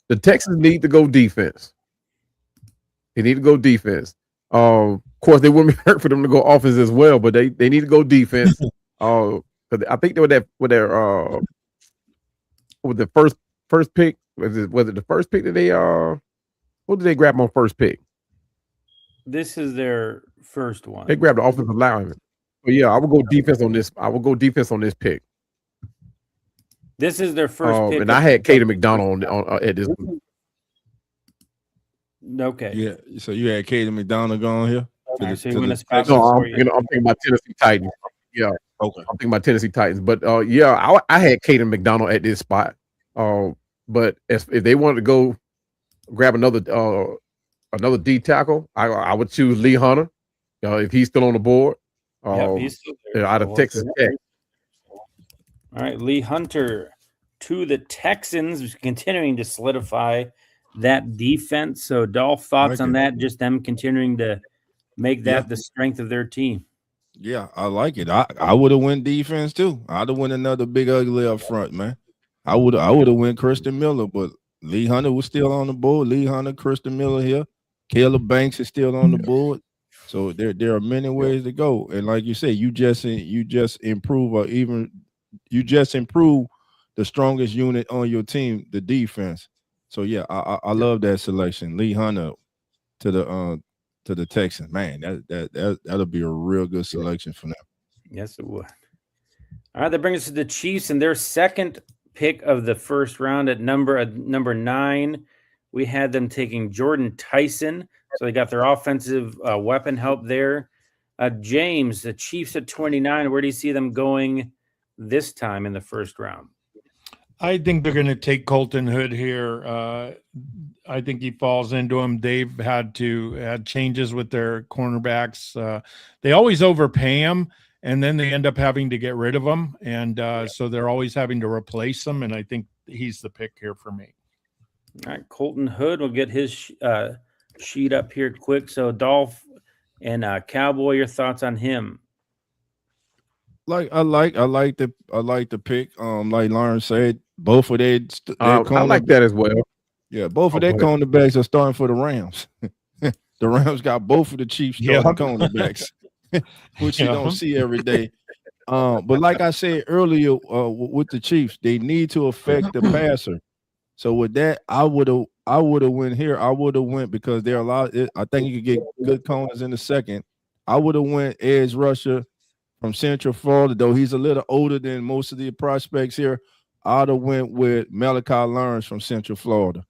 The Texans need to go defense. They need to go defense. Of course, they wouldn't be hurt for them to go offense as well, but they need to go defense. I think they were with the first pick. Was it the first pick that they what did they grab on first pick? This is their first one. They grabbed the offensive lineman. But yeah, I would go defense on this. I would go defense on this pick. This is their first pick. And I had Caden McDonald on at this. Okay. Yeah. So you had Caden McDonald going here? Okay, so I'm thinking about Tennessee Titans. Yeah. Okay. I'm thinking about Tennessee Titans. But yeah, I had Caden McDonald at this spot. But if they wanted to go grab another D tackle, I would choose Lee Hunter. If he's still on the board. He's still there. Out of Texas Tech. All right, Lee Hunter to the Texans, continuing to solidify that defense. So, Dolph, thoughts on that? Just them continuing to make that the strength of their team. Yeah, I like it. I would have went defense too. I'd have went another big ugly up front, man. I would have went Christian Miller, but Lee Hunter was still on the board. Lee Hunter, Christian Miller here. Caleb Banks is still on the board. So there are many ways to go. And like you said, you just improve, or even you just improve the strongest unit on your team, the defense. So yeah, I love that selection. Lee Hunter to the Texans. Man, that'll be a real good selection for them. Yes, it would. All right, that brings us to the Chiefs and their second pick of the first round at number 9. We had them taking Jordan Tyson, so they got their offensive weapon help there. James, the Chiefs at 29. Where do you see them going this time in the first round? I think they're going to take Colton Hood here. I think he falls into them. They've had changes with their cornerbacks. They always overpay them, and then they end up having to get rid of them. And so they're always having to replace them. And I think he's the pick here for me. All right, Colton Hood will get his sheet up here quick. So Dolph and Cowboy, your thoughts on him? I like the pick. Like Lauren said, both of their I like that as well. Yeah, both of their cornerbacks are starting for the Rams. The Rams got both of the Chiefs starting cornerbacks, which you don't see every day. But like I said earlier, with the Chiefs, they need to affect the passer. So with that, I would have went here. I would have went because there are a lot. I think you could get good corners in the second. I would have went edge rusher from Central Florida, though he's a little older than most of the prospects here. I'd have went with Malachi Lawrence from Central Florida.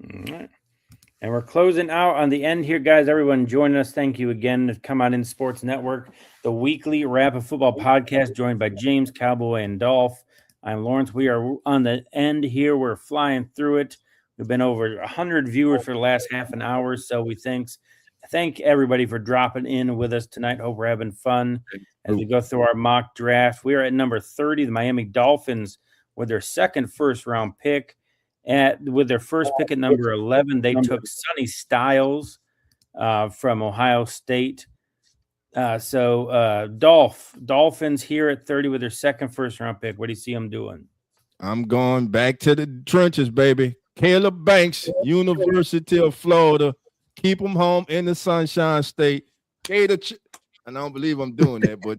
All right. And we're closing out on the end here, guys. Everyone joining us, thank you again to come on in Sports Network, the weekly Wrap of Football podcast, joined by James, Cowboy, and Dolph. I'm Lawrence. We are on the end here. We're flying through it. We've been over 100 viewers for the last half an hour, so we thanks thank everybody for dropping in with us tonight. Hope we're having fun as we go through our mock draft. We are at number 30, the Miami Dolphins, with their second first-round pick. With their first pick at number 11, they took Sonny Styles from Ohio State. Dolphins here at 30 with their second first-round pick. What do you see them doing? I'm going back to the trenches, baby. Caleb Banks, University of Florida. Keep them home in the Sunshine State. And I don't believe I'm doing that, but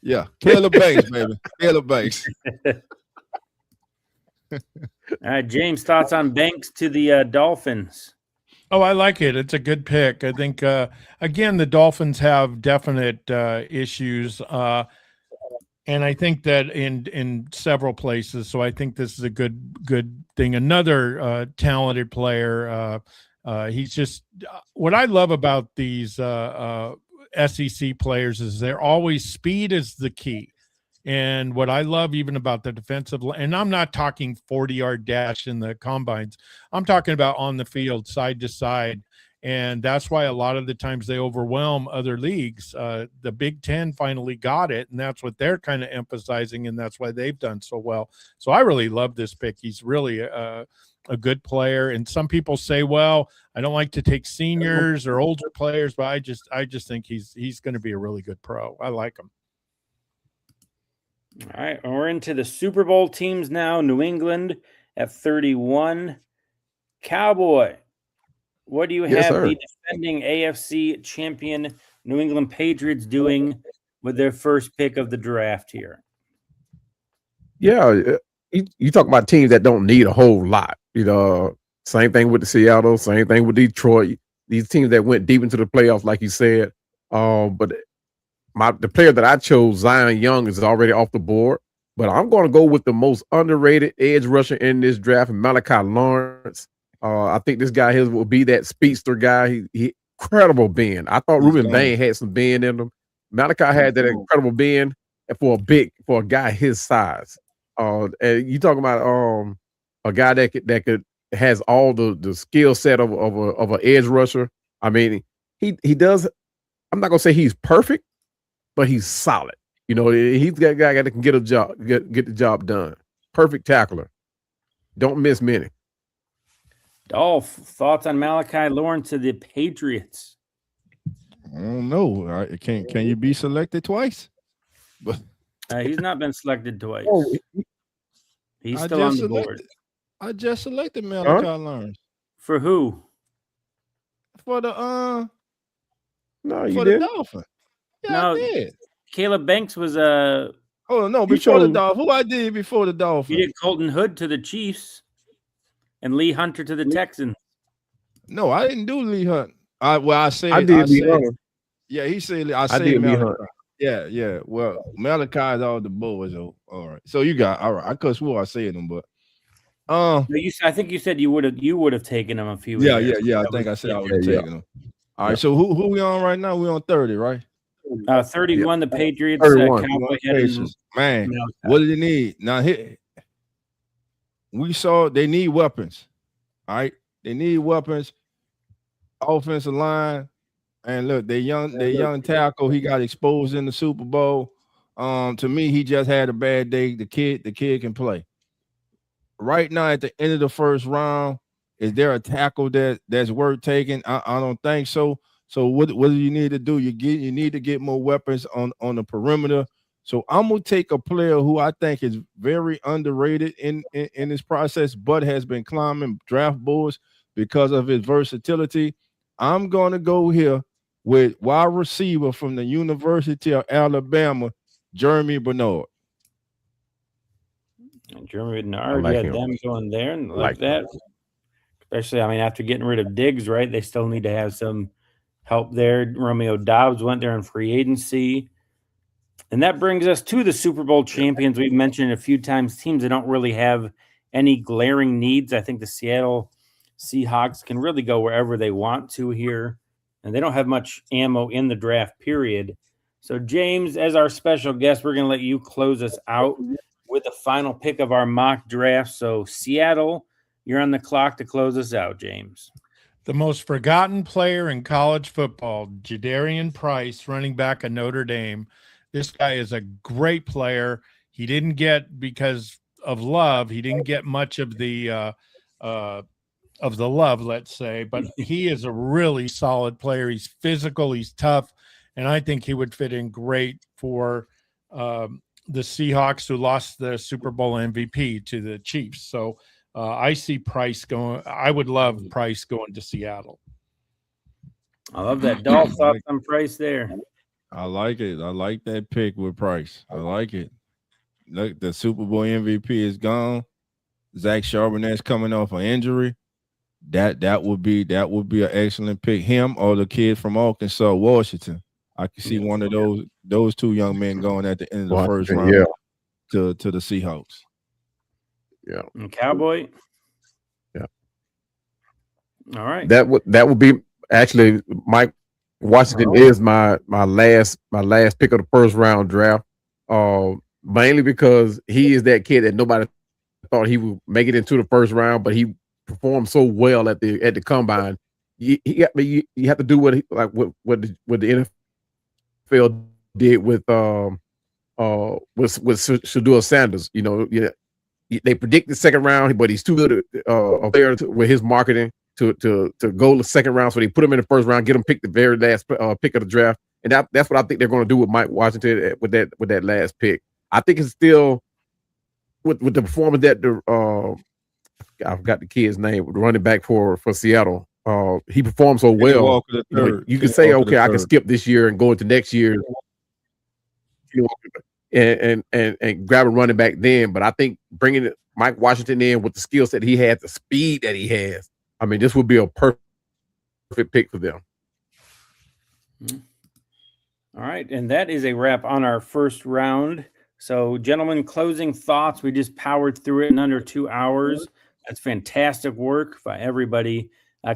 yeah, Caleb Banks, baby. Caleb Banks. All right, James, thoughts on Banks to the Dolphins? Oh, I like it. It's a good pick. I think, again, the Dolphins have definite issues, and I think that in several places. So I think this is a good thing. Another talented player. He's just what I love about these SEC players is they're always speed is the key. And what I love even about the defensive, and I'm not talking 40-yard dash in the combines. I'm talking about on the field, side to side. And that's why a lot of the times they overwhelm other leagues. The Big Ten finally got it, and that's what they're kind of emphasizing, and that's why they've done so well. So I really love this pick. He's really a good player. And some people say, well, I don't like to take seniors or older players, but I just think he's going to be a really good pro. I like him. All right, we're into the Super Bowl teams now. New England at 31. Cowboy, what do you have the defending AFC champion New England Patriots doing with their first pick of the draft here? Yeah, you talk about teams that don't need a whole lot. Same thing with the Seattle, same thing with Detroit. These teams that went deep into the playoffs, like you said. But the player that I chose, Zion Young, is already off the board. But I'm going to go with the most underrated edge rusher in this draft, Malachi Lawrence. I think this guy here will be that speedster guy. He incredible bend. I thought Ruben Bain had some bend in him. Malachi had that incredible bend for a guy his size. And you talking about a guy that has all the skill set of an edge rusher. I mean, he does. I'm not gonna say he's perfect, but he's solid. He's that guy that can get the job done. Perfect tackler. Don't miss many. Dolph, thoughts on Malachi Lawrence to the Patriots? I don't know. Can you be selected twice? But he's not been selected twice. He's I still on the board. I just selected Malachi Lawrence. For who? For the No, you for did. the Dolphins. Yeah, No, I did. Caleb Banks was Oh no, before the Dolphins. Who I did before the Dolphins? You did Colton Hood to the Chiefs and Lee Hunter to the Texans. No, I didn't do Lee Hunt. I did Lee Hunter. Yeah, he said I did Lee Hunter. Yeah. Well, Malachi is all the boys. All right. So you got all right. I could swear I said them, but I think you said you would have taken them a few. Yeah. I think I said I would have taken them. All right. So who we on right now? We on 30, right? 31. The Patriots. 31. Man, what do they need now? We saw they need weapons. All right, they need weapons. Offensive line, and look, they young tackle. He got exposed in the Super Bowl. To me, he just had a bad day. The kid can play. Right now, at the end of the first round, is there a tackle that's worth taking? I don't think so. So what do you need to do? You need to get more weapons on the perimeter. So I'm gonna take a player who I think is very underrated in this process, but has been climbing draft boards because of his versatility. I'm gonna go here with wide receiver from the University of Alabama, Jeremy Bernard. Jeremy Bernard, them going there and like that. Especially, after getting rid of Diggs, right? They still need to have some help there. Romeo Doubs went there in free agency. And that brings us to the Super Bowl champions. We've mentioned a few times teams that don't really have any glaring needs. I think the Seattle Seahawks can really go wherever they want to here. And they don't have much ammo in the draft period. So, James, as our special guest, we're going to let you close us out with the final pick of our mock draft. So, Seattle, you're on the clock to close us out, James. The most forgotten player in college football, Jadarian Price, running back of Notre Dame. This guy is a great player. He didn't get, because of love, he didn't get much of the love, let's say, but he is a really solid player. He's physical, he's tough, and I think he would fit in great for the Seahawks, who lost the Super Bowl MVP to the Chiefs. So I see Price going. I would love Price going to Seattle. I love that. Dolph thoughts on Price there. I like it. I like that pick with Price. I like it. Look, the Super Bowl MVP is gone. Zach Charbonnet's coming off an injury. That would be an excellent pick. Him or the kid from Arkansas, Washington. I can see one of those two young men going at the end of the first round to the Seahawks. Yeah. And Cowboy. Yeah. All right. That would be actually Mike Washington is my last pick of the first round draft. Mainly because he is that kid that nobody thought he would make it into the first round, but he performed so well at the combine. You have to do what the NFL did with Shedeur Sanders. You know, they predict the second round, but he's too good a player with his marketing to go the second round. So they put him in the first round, get him pick the very last pick of the draft, and that's what I think they're going to do with Mike Washington with that last pick. I think it's still with the performance that I forgot the kid's name, the running back for Seattle. He performed so well. You can say, okay, I can skip this year and go into next year, and grab a running back then. But I think bringing Mike Washington in with the skill set he has, the speed that he has, I mean, this would be a perfect pick for them. All right, and that is a wrap on our first round. So, gentlemen, closing thoughts. We just powered through it in under 2 hours. That's fantastic work by everybody.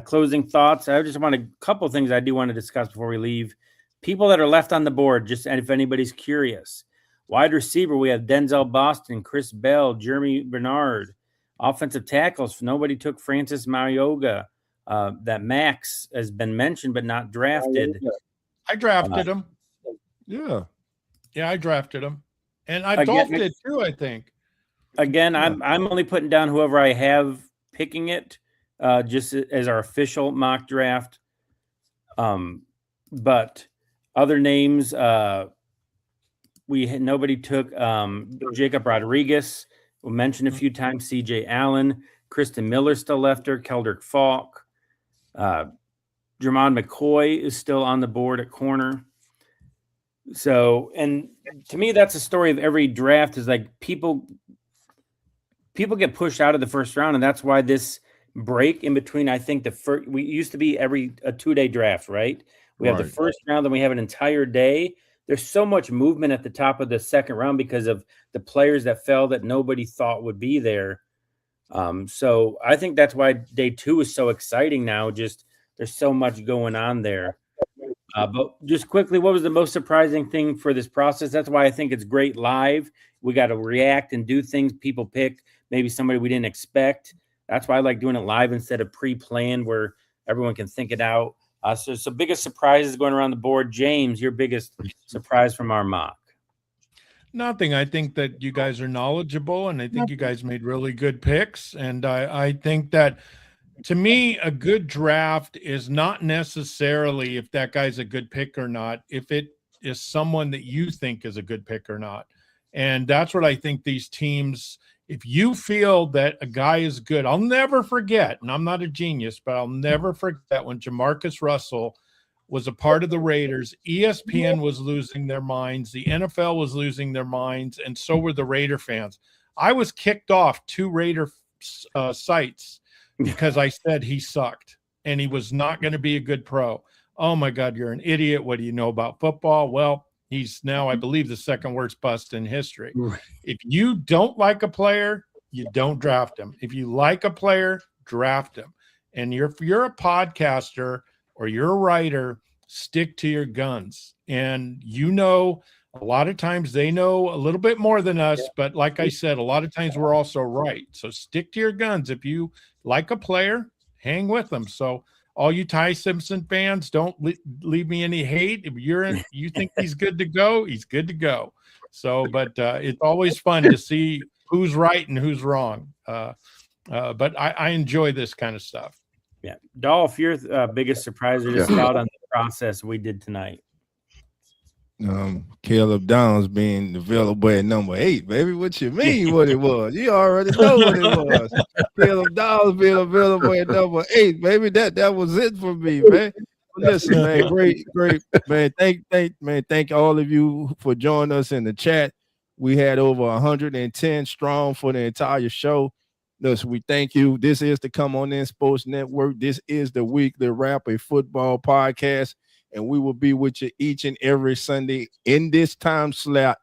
Closing thoughts. I just want a couple of things I do want to discuss before we leave. People that are left on the board, just if anybody's curious. Wide receiver, we have Denzel Boston, Chris Bell, Jeremy Bernard. Offensive tackles, nobody took Francis Mayoga. That Max has been mentioned but not drafted. I drafted him. Yeah, I drafted him. And I Dolph did too, I think. Again, I'm only putting down whoever I have picking it, just as our official mock draft. But other names, nobody took Jacob Rodriguez. We'll mention a few times. C.J. Allen, Kristen Miller still left her. Keldrick Falk, Jermon McCoy is still on the board at corner. So, and to me, that's a story of every draft. Is like people get pushed out of the first round, and that's why this break in between. I think we used to be a 2-day draft, right? We have the first round, then we have an entire day. There's so much movement at the top of the second round because of the players that fell that nobody thought would be there. So I think that's why day 2 is so exciting now. Just there's so much going on there. But just quickly, what was the most surprising thing for this process? That's why I think it's great live. We got to react and do things people pick, maybe somebody we didn't expect. That's why I like doing it live instead of pre-planned where everyone can think it out. So biggest surprises going around the board. James, your biggest surprise from our mock? Nothing. I think that you guys are knowledgeable, and I think you guys made really good picks. And I think that, to me, a good draft is not necessarily if that guy's a good pick or not, if it is someone that you think is a good pick or not. And that's what I think these teams, if you feel that a guy is good, I'll never forget, and I'm not a genius, but I'll never forget when Jamarcus Russell was a part of the Raiders. ESPN was losing their minds. The NFL was losing their minds, and so were the Raider fans. I was kicked off 2 Raider sites because I said he sucked and he was not going to be a good pro. Oh, my God, you're an idiot. What do you know about football? Well, he's now, I believe, the second worst bust in history. If you don't like a player, you don't draft him. If you like a player, draft him. And if you're a podcaster or you're a writer, stick to your guns. And a lot of times they know a little bit more than us, but like I said, a lot of times we're also right. So stick to your guns. If you like a player, hang with them. So all you Ty Simpson fans, don't leave me any hate. If you think he's good to go, he's good to go. So, but it's always fun to see who's right and who's wrong. But I enjoy this kind of stuff. Yeah. Dolph, your biggest surprise or just thought on the process we did tonight? Caleb Downs being available at number 8, baby. What you mean what it was? You already know what it was. Caleb Downs being available at number 8, baby. That was it for me, man. Listen, man, great, man. Thank all of you for joining us in the chat. We had over 110 strong for the entire show. Listen, we thank you. This is the Come On In Sports Network. This is the Weekly Wrap, a football podcast, and we will be with you each and every Sunday in this time slot.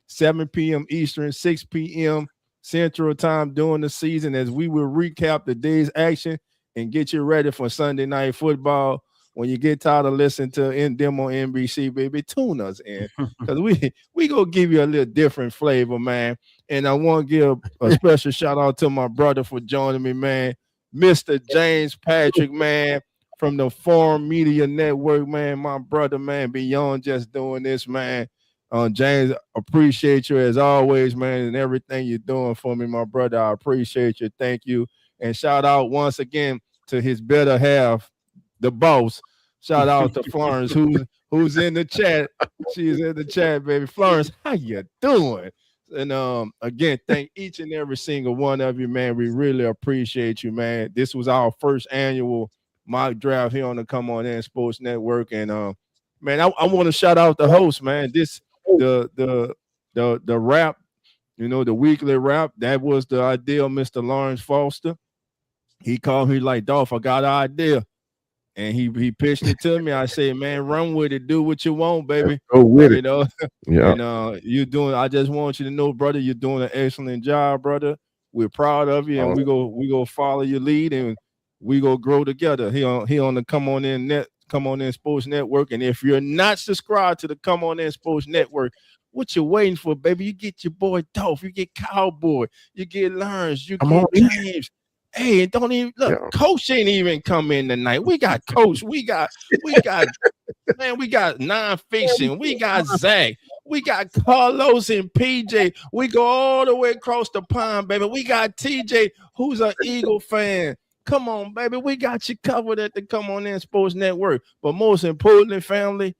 7 p.m. Eastern, 6 p.m. Central Time during the season, as we will recap the day's action and get you ready for Sunday Night Football. When you get tired of listening to them on NBC, baby, tune us in, because we gonna give you a little different flavor, man. And I want to give a special shout out to my brother for joining me, man, Mr. James Patrick, man, from the Forum Media Network, man. My brother, man, beyond just doing this, man. James, appreciate you as always, man, and everything you're doing for me, my brother. I appreciate you. Thank you. And shout out once again to his better half, the boss. Shout out to Florence, who's in the chat. She's in the chat, baby. Florence, how you doing? And again, thank each and every single one of you, man. We really appreciate you, man. This was our first annual mock draft here on the Come On In Sports Network. And man, I want to shout out the host, man. The wrap, the weekly wrap, that was the idea of Mr. Lawrence Foster. He called me like, Dolph, I got an idea. And he pitched it to me. I said, man, run with it. Do what you want, baby. Go with it. Yeah. And I just want you to know, brother, you're doing an excellent job, brother. We're proud of you, and we go follow your lead, and we go grow together. He on the Come On In Sports Network. And if you're not subscribed to the Come On In Sports Network, what you waiting for, baby? You get your boy Dolph, you get Cowboy, you get Lawrence, you get James. Hey, don't even look. Coach ain't even come in tonight. We got Coach. We got man. We got nonfiction. We got Zach. We got Carlos and PJ. We go all the way across the pond, baby. We got TJ, who's an Eagle fan. Come on, baby. We got you covered at the Come On In Sports Network. But most importantly, family,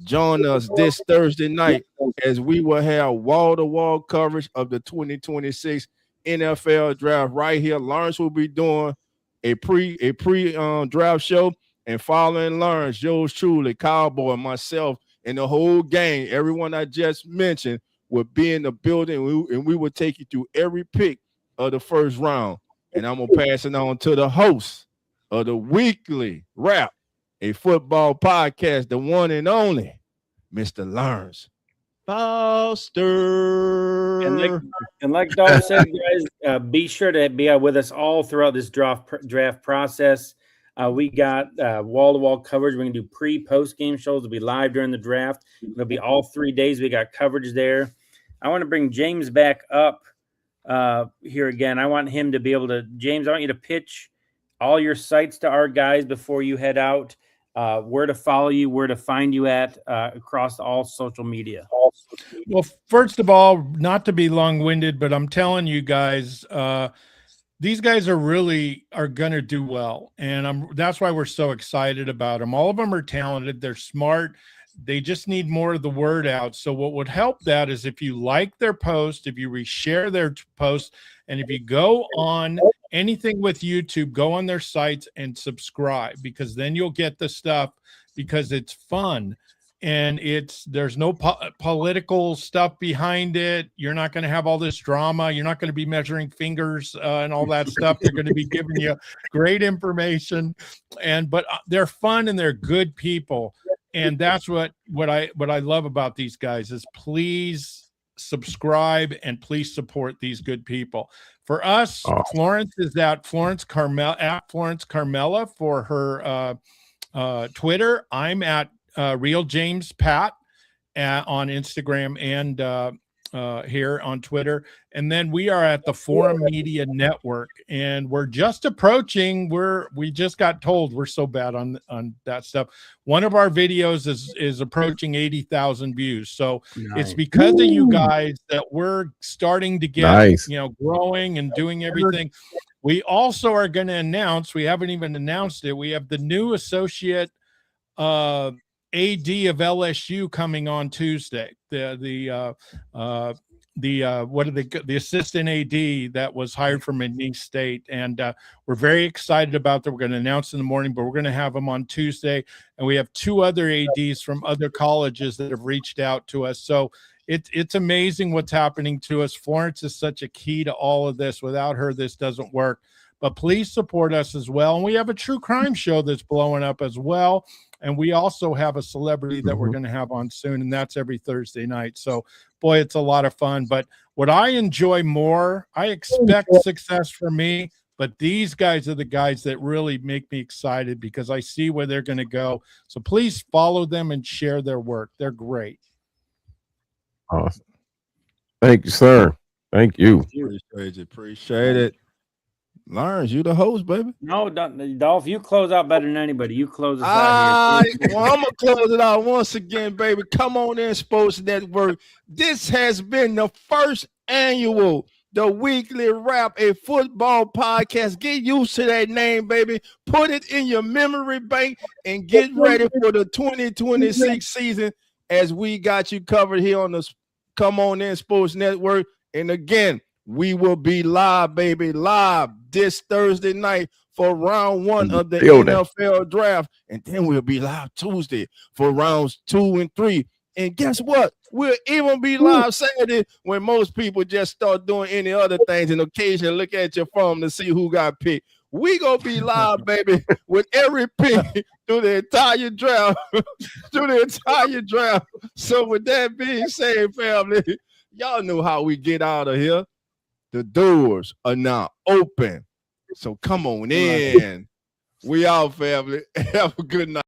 join us this Thursday night as we will have wall-to-wall coverage of the 2026 NFL draft right here. Lawrence will be doing a pre draft show, and following Lawrence, yours truly, Cowboy, myself, and the whole gang, everyone I just mentioned, will be in the building, and we will take you through every pick of the first round. And I'm gonna pass it on to the host of the Weekly Wrap, a football podcast, the one and only Mr. Lawrence Foster. And like Dolph said, guys, be sure to be with us all throughout this draft process. We got wall-to-wall coverage. We're going to do pre-post game shows. It'll be live during the draft. It'll be all 3 days. We got coverage there. I want to bring James back up here again. I want him to be able to, James, I want you to pitch all your sites to our guys before you head out. Where to follow you, where to find you at across all social media. Well, first of all, not to be long-winded, but I'm telling you guys, these guys are going to do well, and that's why we're so excited about them. All of them are talented. They're smart. They just need more of the word out. So what would help that is if you like their post, if you reshare their post, and if you go on anything with YouTube, go on their sites and subscribe, because then you'll get the stuff, because it's fun. And there's no political stuff behind it. You're not going to have all this drama. You're not going to be measuring fingers and all that stuff. They're going to be giving you great information, but they're fun and they're good people. And that's what I love about these guys is please subscribe and please support these good people. For us, Florence is at Florence Carmela for her Twitter. I'm at Real James Pat on Instagram here on Twitter. And then we are at the Forum Media Network, and we're just approaching. We just got told we're so bad on that stuff. One of our videos is approaching 80,000 views. So it's because of you guys that we're starting to get, growing and doing everything. We also are going to announce, we haven't even announced it, we have the new associate AD of LSU coming on Tuesday. The assistant AD that was hired from McNeese State, and we're very excited about that. We're going to announce in the morning, but we're going to have them on Tuesday, and we have 2 other ADs from other colleges that have reached out to us. So it's amazing what's happening to us. Florence is such a key to all of this. Without her, this doesn't work. But please support us as well. And we have a true crime show that's blowing up as well. And we also have a celebrity that we're going to have on soon, and that's every Thursday night. So, boy, it's a lot of fun. But what I enjoy more, I expect success from me, but these guys are the guys that really make me excited because I see where they're going to go. So please follow them and share their work. They're great. Awesome. Thank you, sir. Thank you. Appreciate it. Lawrence, you the host, baby. No, Dolph, you close out better than anybody. You close us out here. Well, I'm going to close it out once again, baby. Come on in, Sports Network. This has been the first annual, the Weekly Wrap, a football podcast. Get used to that name, baby. Put it in your memory bank and get ready for the 2026 season as we got you covered here on the Come On In Sports Network. And again, we will be live, baby, live this Thursday night for round 1 of the NFL draft. And then we'll be live Tuesday for rounds 2 and 3. And guess what? We'll even be live Saturday when most people just start doing any other things and occasionally look at your phone to see who got picked. We gonna be live, baby, with every pick through the entire draft. So with that being said, family, y'all know how we get out of here. The doors are now open. So come on in. We out, family. Have a good night.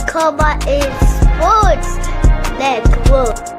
Come On In Sports Network.